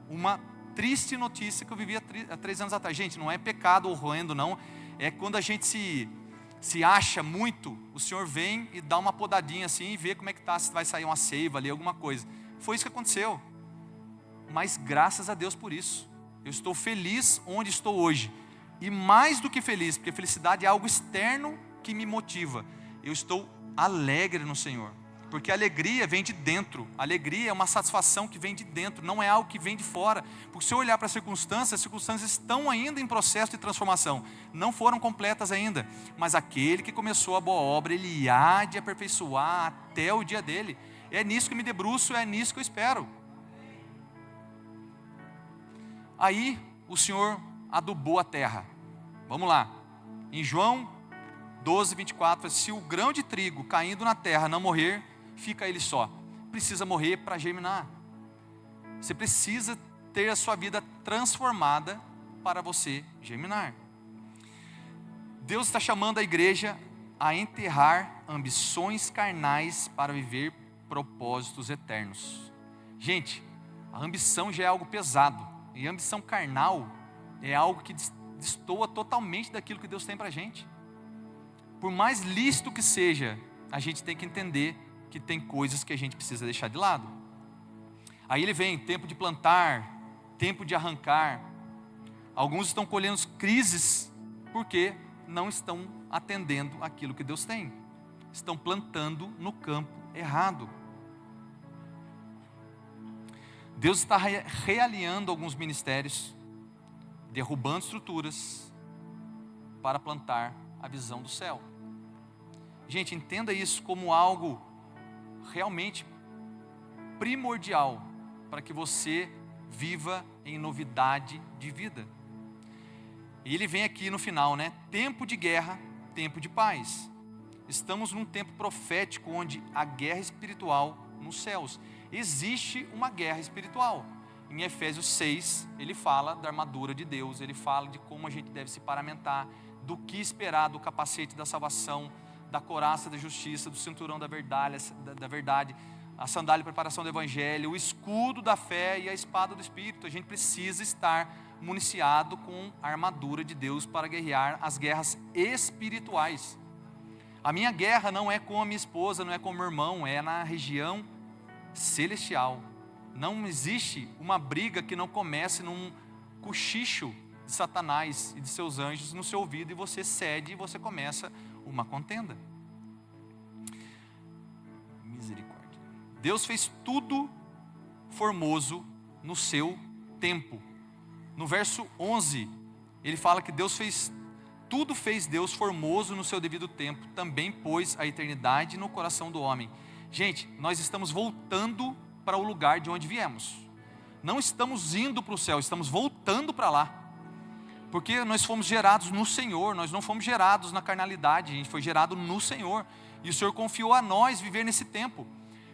uma triste notícia que eu vivi há 3 anos atrás. Gente, não é pecado horrendo, não. É quando a gente se acha muito, o Senhor vem e dá uma podadinha assim e vê como é que está, se vai sair uma seiva ali, alguma coisa. Foi isso que aconteceu. Mas graças a Deus por isso. Eu estou feliz onde estou hoje. E mais do que feliz, porque felicidade é algo externo que me motiva. Eu estou alegre no Senhor. Porque a alegria vem de dentro. A alegria é uma satisfação que vem de dentro, não é algo que vem de fora. Porque se eu olhar para as circunstâncias estão ainda em processo de transformação. Não foram completas ainda. Mas aquele que começou a boa obra, Ele há de aperfeiçoar até o dia dele. É nisso que me debruço, é nisso que eu espero. Aí o Senhor adubou a terra. Vamos lá. Em João 12, 24, se o grão de trigo caindo na terra não morrer, fica ele só. Precisa morrer para germinar. Você precisa ter a sua vida transformada para você germinar. Deus está chamando a igreja a enterrar ambições carnais para viver propósitos eternos. Gente, a ambição já é algo pesado. E a ambição carnal é algo que destoa totalmente daquilo que Deus tem para a gente. Por mais lícito que seja, a gente tem que entender que tem coisas que a gente precisa deixar de lado. Aí ele vem, tempo de plantar, tempo de arrancar. Alguns estão colhendo crises porque não estão atendendo aquilo que Deus tem. Estão plantando no campo errado. Deus está realinhando alguns ministérios, derrubando estruturas para plantar a visão do céu. Gente, entenda isso como algo realmente primordial para que você viva em novidade de vida. E ele vem aqui no final, né? Tempo de guerra, tempo de paz. Estamos num tempo profético onde a guerra espiritual nos céus. Existe uma guerra espiritual. Em Efésios 6, ele fala da armadura de Deus, ele fala de como a gente deve se paramentar, do que esperar do capacete da salvação, da couraça da justiça, do cinturão da verdade, a sandália de preparação do evangelho, o escudo da fé e a espada do Espírito. A gente precisa estar municiado com a armadura de Deus para guerrear as guerras espirituais. A minha guerra não é com a minha esposa, não é com o meu irmão, é na região celestial. Não existe uma briga que não comece num cochicho de Satanás e de seus anjos no seu ouvido e você cede e você começa uma contenda. Misericórdia. Deus fez tudo formoso no seu tempo. No verso 11, ele fala que fez Deus formoso no seu devido tempo, também pôs a eternidade no coração do homem. Gente, nós estamos voltando para o lugar de onde viemos. Não estamos indo para o céu, estamos voltando para lá. Porque nós fomos gerados no Senhor, nós não fomos gerados na carnalidade, a gente foi gerado no Senhor. E o Senhor confiou a nós viver nesse tempo.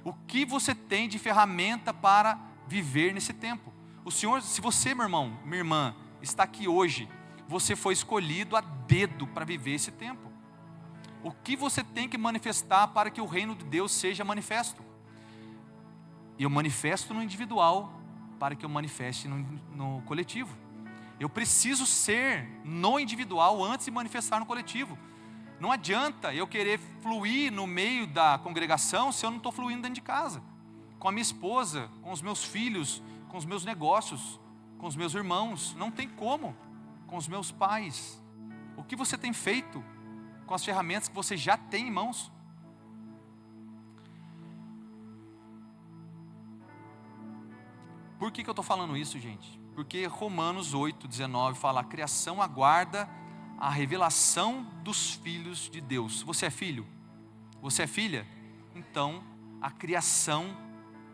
O que você tem de ferramenta para viver nesse tempo? O Senhor, se você, meu irmão, minha irmã, está aqui hoje, você foi escolhido a dedo para viver esse tempo. O que você tem que manifestar para que o reino de Deus seja manifesto? Eu manifesto no individual para que eu manifeste no coletivo. Eu preciso ser no individual antes de manifestar no coletivo. Não adianta eu querer fluir no meio da congregação se eu não estou fluindo dentro de casa. Com a minha esposa, com os meus filhos, com os meus negócios, com os meus irmãos. Não tem como. Com os meus pais. O que você tem feito com as ferramentas que você já tem em mãos? Por que eu estou falando isso, gente? Porque Romanos 8:19 fala: a criação aguarda a revelação dos filhos de Deus. Você é filho? Você é filha? Então, a criação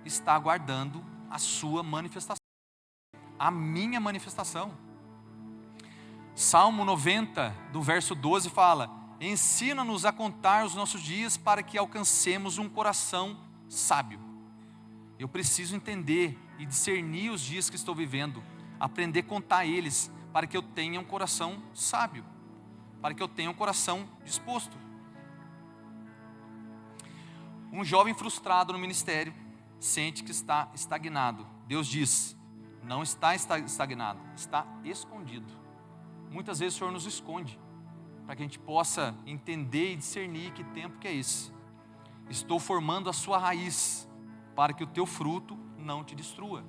está aguardando a sua manifestação. A minha manifestação. Salmo 90, do verso 12 fala: ensina-nos a contar os nossos dias para que alcancemos um coração sábio. Eu preciso entender e discernir os dias que estou vivendo, aprender a contar eles, para que eu tenha um coração sábio, para que eu tenha um coração disposto. Um jovem frustrado no ministério sente que está estagnado. Deus diz: não está estagnado, está escondido. Muitas vezes o Senhor nos esconde, para que a gente possa entender e discernir que tempo que é esse. Estou formando a sua raiz, para que o teu fruto não te destrua.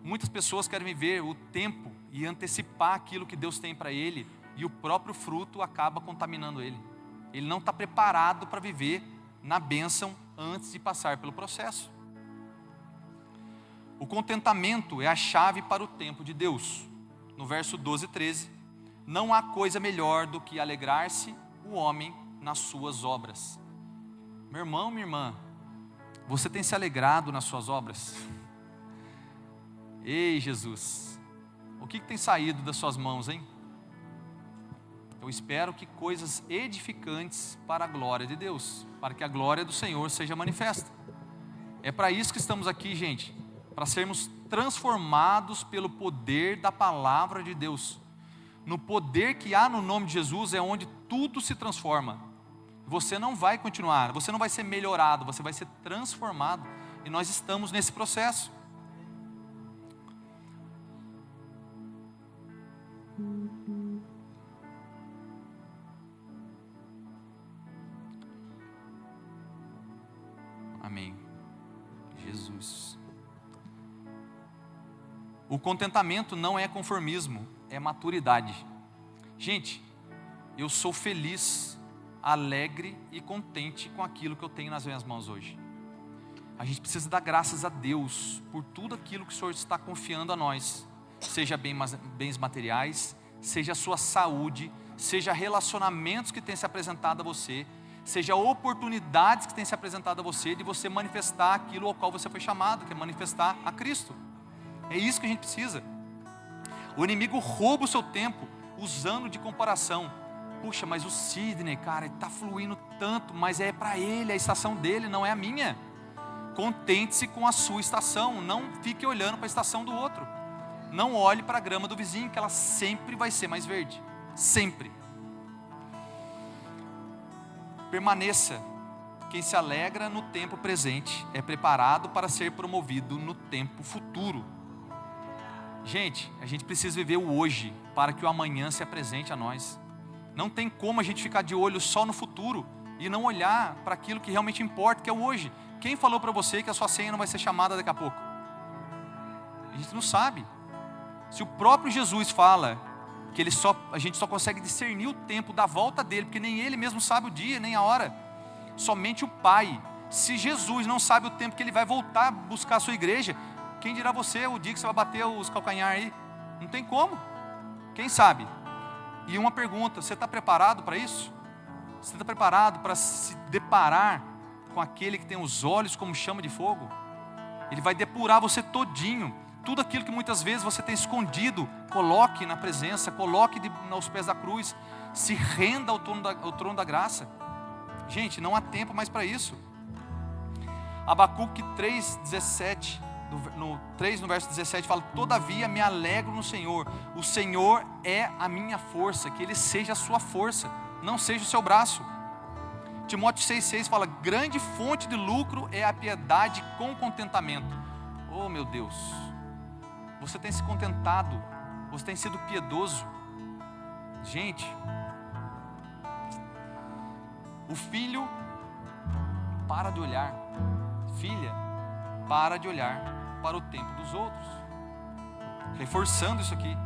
Muitas pessoas querem viver o tempo e antecipar aquilo que Deus tem para ele, e o próprio fruto acaba contaminando ele. Ele não está preparado para viver na bênção antes de passar pelo processo. O contentamento é a chave para o tempo de Deus. No verso 12 e 13, não há coisa melhor do que alegrar-se o homem nas suas obras. Meu irmão, minha irmã, você tem se alegrado nas suas obras? Ei, Jesus, o que tem saído das suas mãos, hein? Eu espero que coisas edificantes para a glória de Deus, para que a glória do Senhor seja manifesta. É para isso que estamos aqui, gente, para sermos transformados pelo poder da palavra de Deus. No poder que há no nome de Jesus é onde tudo se transforma. Você não vai continuar, você não vai ser melhorado, você vai ser transformado. E nós estamos nesse processo. Amém. Jesus. O contentamento não é conformismo, é maturidade. Gente, eu sou feliz, alegre e contente com aquilo que eu tenho nas minhas mãos hoje. A gente precisa dar graças a Deus por tudo aquilo que o Senhor está confiando a nós. Seja bens materiais, seja a sua saúde, seja relacionamentos que têm se apresentado a você, seja oportunidades que têm se apresentado a você de você manifestar aquilo ao qual você foi chamado, que é manifestar a Cristo. É isso que a gente precisa. O inimigo rouba o seu tempo usando de comparação. Puxa, mas o Sidney, cara, ele está fluindo tanto, mas é para ele, a estação dele, não é a minha. Contente-se com a sua estação, não fique olhando para a estação do outro. Não olhe para a grama do vizinho, que ela sempre vai ser mais verde. Sempre. Permaneça. Quem se alegra no tempo presente é preparado para ser promovido no tempo futuro. Gente, a gente precisa viver o hoje para que o amanhã se apresente a nós. Não tem como a gente ficar de olho só no futuro e não olhar para aquilo que realmente importa, que é o hoje. Quem falou para você que a sua senha não vai ser chamada daqui a pouco? A gente não sabe. Se o próprio Jesus fala que a gente só consegue discernir o tempo da volta dele, porque nem ele mesmo sabe o dia, nem a hora. Somente o Pai. Se Jesus não sabe o tempo que ele vai voltar a buscar a sua igreja, quem dirá você o dia que você vai bater os calcanhar aí? Não tem como. Quem sabe? E uma pergunta, você está preparado para isso? Você está preparado para se deparar com aquele que tem os olhos como chama de fogo? Ele vai depurar você todinho, Tudo aquilo que muitas vezes você tem escondido, coloque na presença, coloque aos pés da cruz, se renda ao trono da graça. Gente, não há tempo mais para isso. Abacuque 3,17, no verso 17 fala: todavia me alegro no Senhor, o Senhor é a minha força, que Ele seja a sua força, não seja o seu braço. Timóteo 6,6 fala: grande fonte de lucro é a piedade com contentamento. Oh meu Deus, você tem se contentado, você tem sido piedoso. Gente, o filho para de olhar, filha, para de olhar para o tempo dos outros. Reforçando isso aqui,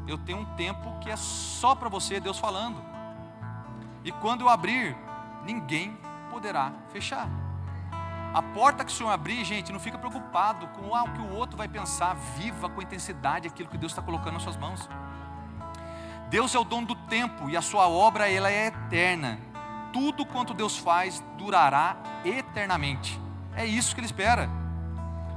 eu tenho um tempo que é só para você, Deus falando. E quando eu abrir, ninguém poderá fechar. A porta que o Senhor abrir, gente, não fica preocupado com o que o outro vai pensar. Viva com intensidade aquilo que Deus está colocando nas suas mãos. Deus é o dono do tempo e a sua obra, ela é eterna. Tudo quanto Deus faz durará eternamente. É isso que Ele espera.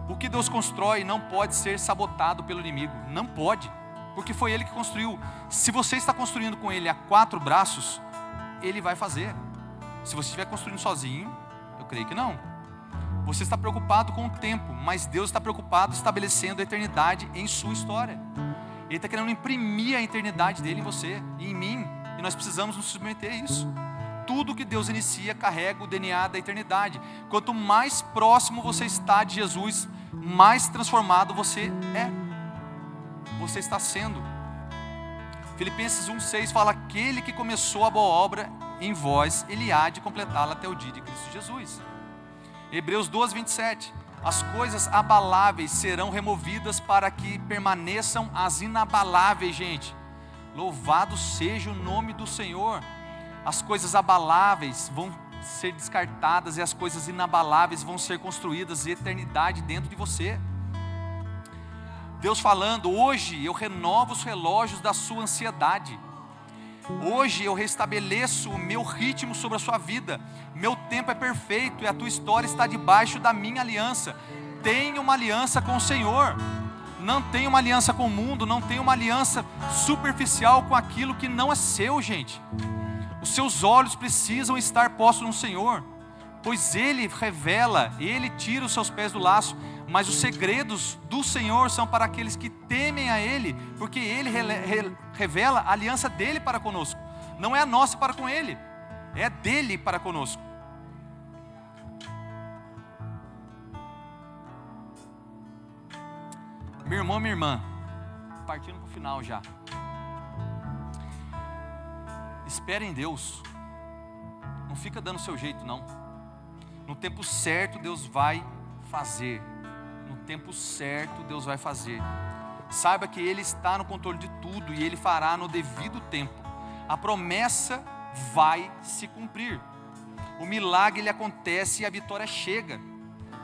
O que Deus constrói não pode ser sabotado pelo inimigo. Não pode, porque foi Ele que construiu. Se você está construindo com Ele a 4 braços, Ele vai fazer. Se você estiver construindo sozinho, eu creio que não. Você está preocupado com o tempo, mas Deus está preocupado estabelecendo a eternidade em sua história. Ele está querendo imprimir a eternidade dele em você e em mim, e nós precisamos nos submeter a isso. Tudo que Deus inicia carrega o DNA da eternidade. Quanto mais próximo você está de Jesus, mais transformado você é. Você está sendo. Filipenses 1,6 fala: aquele que começou a boa obra em vós, Ele há de completá-la até o dia de Cristo Jesus. Hebreus 12:27, as coisas abaláveis serão removidas para que permaneçam as inabaláveis, gente. Louvado seja o nome do Senhor. As coisas abaláveis vão ser descartadas e as coisas inabaláveis vão ser construídas, eternidade dentro de você. Deus falando: hoje eu renovo os relógios da sua ansiedade. Hoje eu restabeleço o meu ritmo sobre a sua vida. Meu tempo é perfeito e a tua história está debaixo da minha aliança. Tenha uma aliança com o Senhor. Não tenha uma aliança com o mundo. Não tenha uma aliança superficial com aquilo que não é seu, gente. Os seus olhos precisam estar postos no Senhor, pois Ele revela, Ele tira os seus pés do laço. Mas os segredos do Senhor são para aqueles que temem a Ele, porque Ele revela a aliança dEle para conosco. Não é a nossa para com Ele, é dEle para conosco. Meu irmão, minha irmã, partindo para o final já. Espere em Deus. Não fica dando o seu jeito, não. No tempo certo Deus vai fazer. No tempo certo Deus vai fazer. Saiba que Ele está no controle de tudo e Ele fará no devido tempo. A promessa vai se cumprir. O milagre ele acontece e a vitória chega.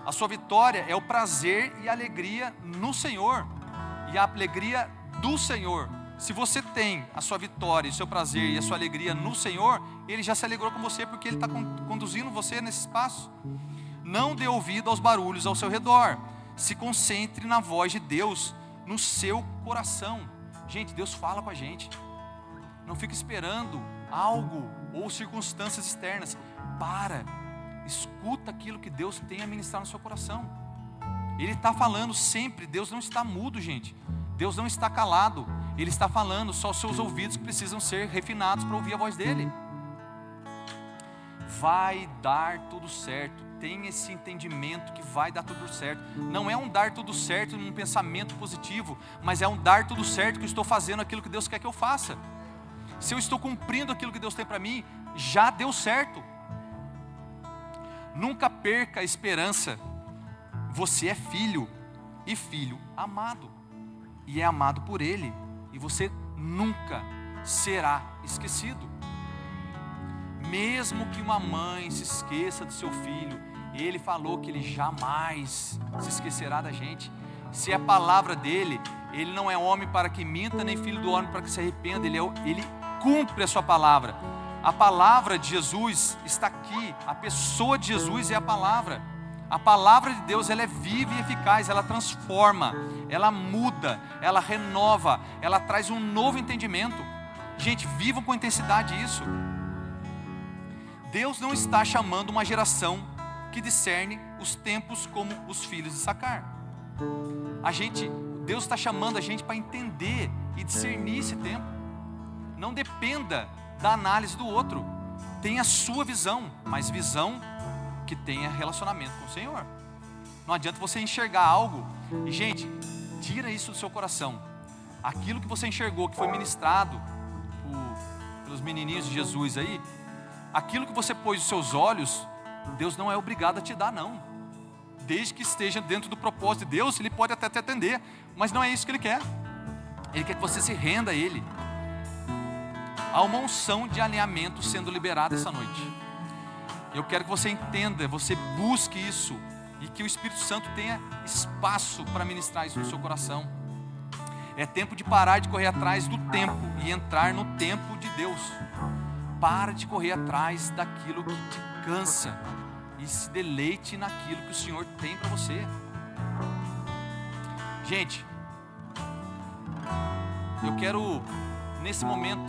A sua vitória é o prazer e a alegria no Senhor. E a alegria do Senhor. Se você tem a sua vitória, o seu prazer e a sua alegria no Senhor, Ele já se alegrou com você, porque Ele está conduzindo você nesse espaço. Não dê ouvido aos barulhos ao seu redor. Se concentre na voz de Deus no seu coração. Gente, Deus fala com a gente. Não fique esperando algo ou circunstâncias externas. Escuta aquilo que Deus tem a ministrar no seu coração. Ele está falando sempre. Deus não está mudo, gente. Deus não está calado. Ele está falando, só os seus ouvidos que precisam ser refinados para ouvir a voz dEle. Vai dar tudo certo. Tenha esse entendimento que vai dar tudo certo. Não é um dar tudo certo num pensamento positivo, mas é um dar tudo certo que eu estou fazendo aquilo que Deus quer que eu faça. Se eu estou cumprindo aquilo que Deus tem para mim, já deu certo. Nunca perca a esperança. Você é filho, e filho amado, e é amado por Ele, e você nunca será esquecido. Mesmo que uma mãe se esqueça do seu filho, Ele falou que Ele jamais se esquecerá da gente. Se é a palavra dEle, Ele não é homem para que minta, nem filho do homem para que se arrependa. Ele cumpre a sua palavra. A palavra de Jesus está aqui. A pessoa de Jesus é a palavra. A palavra de Deus, ela é viva e eficaz, ela transforma, ela muda, ela renova, ela traz um novo entendimento. Gente, vivam com intensidade isso. Deus não está chamando uma geração que discerne os tempos como os filhos de Issacar. Deus está chamando a gente para entender e discernir esse tempo. Não dependa da análise do outro. Tenha a sua visão, mas visão que tenha relacionamento com o Senhor. Não adianta você enxergar algo e, gente, tira isso do seu coração. Aquilo que você enxergou, que foi ministrado pelos menininhos de Jesus aí, aquilo que você pôs os seus olhos, Deus não é obrigado a te dar, não. Desde que esteja dentro do propósito de Deus, Ele pode até te atender, mas não é isso que Ele quer. Ele quer que você se renda a Ele. Há uma unção de alinhamento sendo liberada essa noite. Eu quero que você entenda, você busque isso, e que o Espírito Santo tenha espaço para ministrar isso no seu coração. É tempo de parar de correr atrás do tempo e entrar no tempo de Deus. Para de correr atrás daquilo que te cansa e se deleite naquilo que o Senhor tem para você. Gente, eu quero nesse momento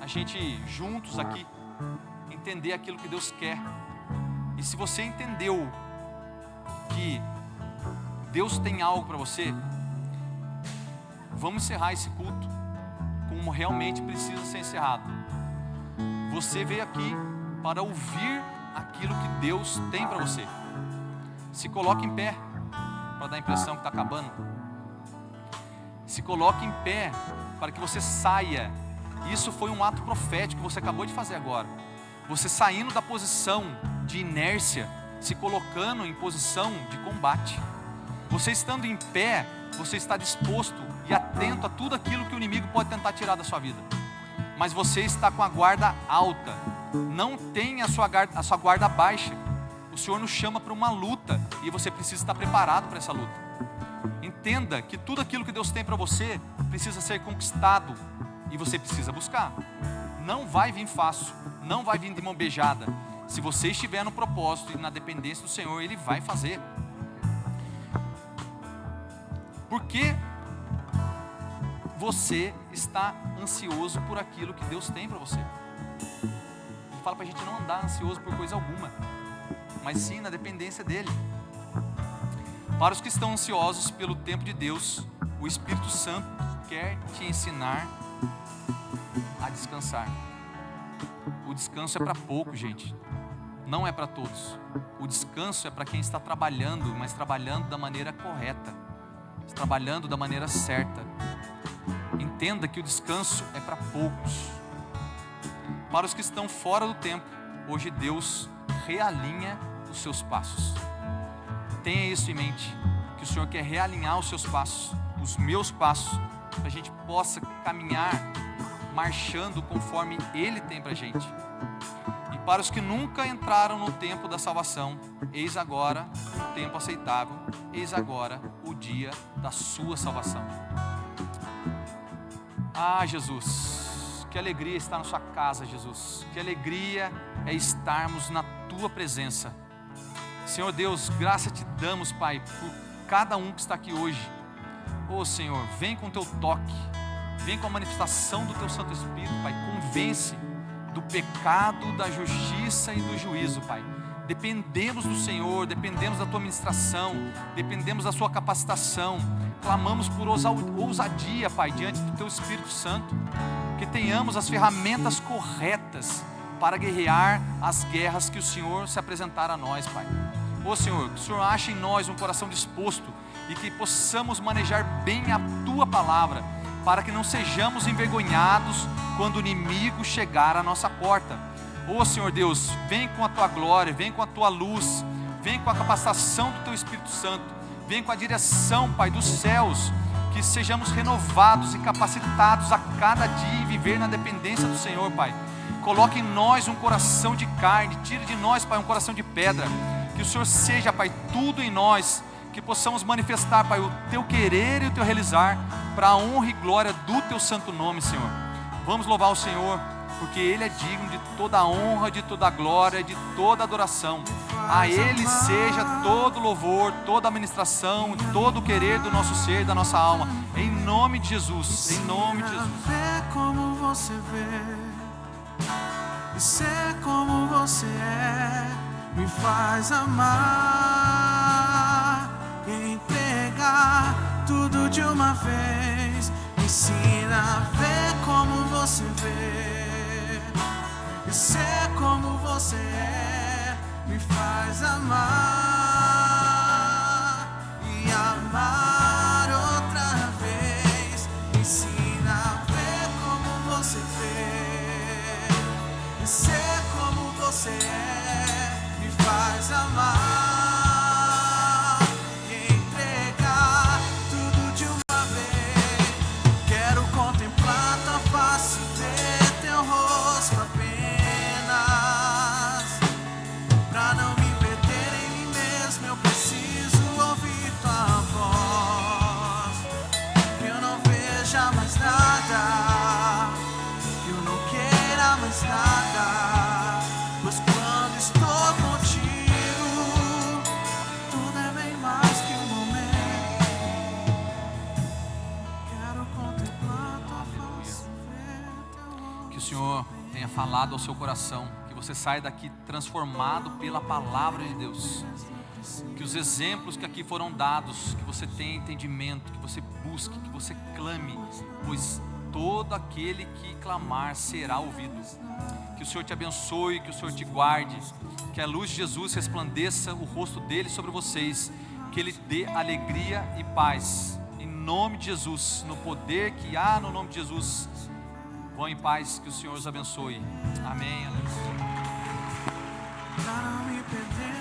a gente juntos aqui entender aquilo que Deus quer. E se você entendeu que Deus tem algo para você, vamos encerrar esse culto como realmente precisa ser encerrado. Você veio aqui para ouvir aquilo que Deus tem para você. Se coloque em pé para dar a impressão que está acabando. Se coloque em pé para que você saia. Isso foi um ato profético que você acabou de fazer agora. Você saindo da posição de inércia, se colocando em posição de combate. Você estando em pé, você está disposto e atento a tudo aquilo que o inimigo pode tentar tirar da sua vida. Mas você está com a guarda alta. Não tenha a sua guarda baixa. O Senhor nos chama para uma luta e você precisa estar preparado para essa luta. Entenda que tudo aquilo que Deus tem para você precisa ser conquistado e você precisa buscar. Não vai vir fácil, não vai vir de mão beijada. Se você estiver no propósito e na dependência do Senhor, Ele vai fazer. Porque você está ansioso por aquilo que Deus tem para você. Ele fala para a gente não andar ansioso por coisa alguma, mas sim na dependência dEle. Para os que estão ansiosos pelo tempo de Deus, o Espírito Santo quer te ensinar a descansar. O descanso é para pouco, gente. Não é para todos. O descanso é para quem está trabalhando, mas trabalhando da maneira correta, trabalhando da maneira certa. Entenda que o descanso é para poucos. Para os que estão fora do tempo, hoje Deus realinha os seus passos. Tenha isso em mente, que o Senhor quer realinhar os seus passos, os meus passos, para a gente possa caminhar marchando conforme Ele tem para a gente. E para os que nunca entraram no tempo da salvação, eis agora o tempo aceitável, eis agora o dia da sua salvação. Ah, Jesus, que alegria estar na sua casa, Jesus. Que alegria é estarmos na tua presença. Senhor Deus, graça te damos, Pai, por cada um que está aqui hoje. Oh Senhor, vem com o teu toque, vem com a manifestação do teu Santo Espírito, Pai. Convence do pecado, da justiça e do juízo, Pai. Dependemos do Senhor, dependemos da tua ministração, dependemos da sua capacitação. Clamamos por ousadia, Pai, diante do teu Espírito Santo. Que tenhamos as ferramentas corretas para guerrear as guerras que o Senhor se apresentar a nós, Pai. Ô Senhor, que o Senhor ache em nós um coração disposto e que possamos manejar bem a tua palavra, para que não sejamos envergonhados quando o inimigo chegar à nossa porta. Ô Senhor Deus, vem com a tua glória, vem com a tua luz, vem com a capacitação do teu Espírito Santo, vem com a direção, Pai, dos céus, que sejamos renovados e capacitados a cada dia e viver na dependência do Senhor, Pai. Coloque em nós um coração de carne, tire de nós, Pai, um coração de pedra. Que o Senhor seja, Pai, tudo em nós, que possamos manifestar, Pai, o teu querer e o teu realizar, para a honra e glória do teu santo nome, Senhor. Vamos louvar o Senhor, porque Ele é digno de toda a honra, de toda a glória, de toda a adoração. A Ele seja todo louvor, toda administração, todo o querer do nosso ser, da nossa alma. Em nome de Jesus, em nome de Jesus. Ver como você vê e ser como você é, me faz amar e entregar tudo de uma vez. Me ensina a ver como você vê e ser como você é, me faz amar e amar outra vez. Me ensina a ver como você vê e ser como você é, me faz amar e entregar tudo de uma vez. Quero contemplar tua face, ver teu rosto apenas, pra não me perder em mim mesmo. Eu preciso ouvir tua voz, que eu não veja mais nada, que eu não queira mais nada, pois quando estou contigo, tudo é bem mais que um momento. Quero contemplar tua face, ver teu rosto. Que o Senhor tenha falado ao seu coração, que você saia daqui transformado pela palavra de Deus. Que os exemplos que aqui foram dados, que você tenha entendimento, que você busque, que você clame, pois todo aquele que clamar será ouvido. Que o Senhor te abençoe, que o Senhor te guarde, que a luz de Jesus resplandeça o rosto dele sobre vocês, que ele dê alegria e paz. Em nome de Jesus, no poder que há no nome de Jesus, vão em paz, que o Senhor os abençoe. Amém. Pra não me perder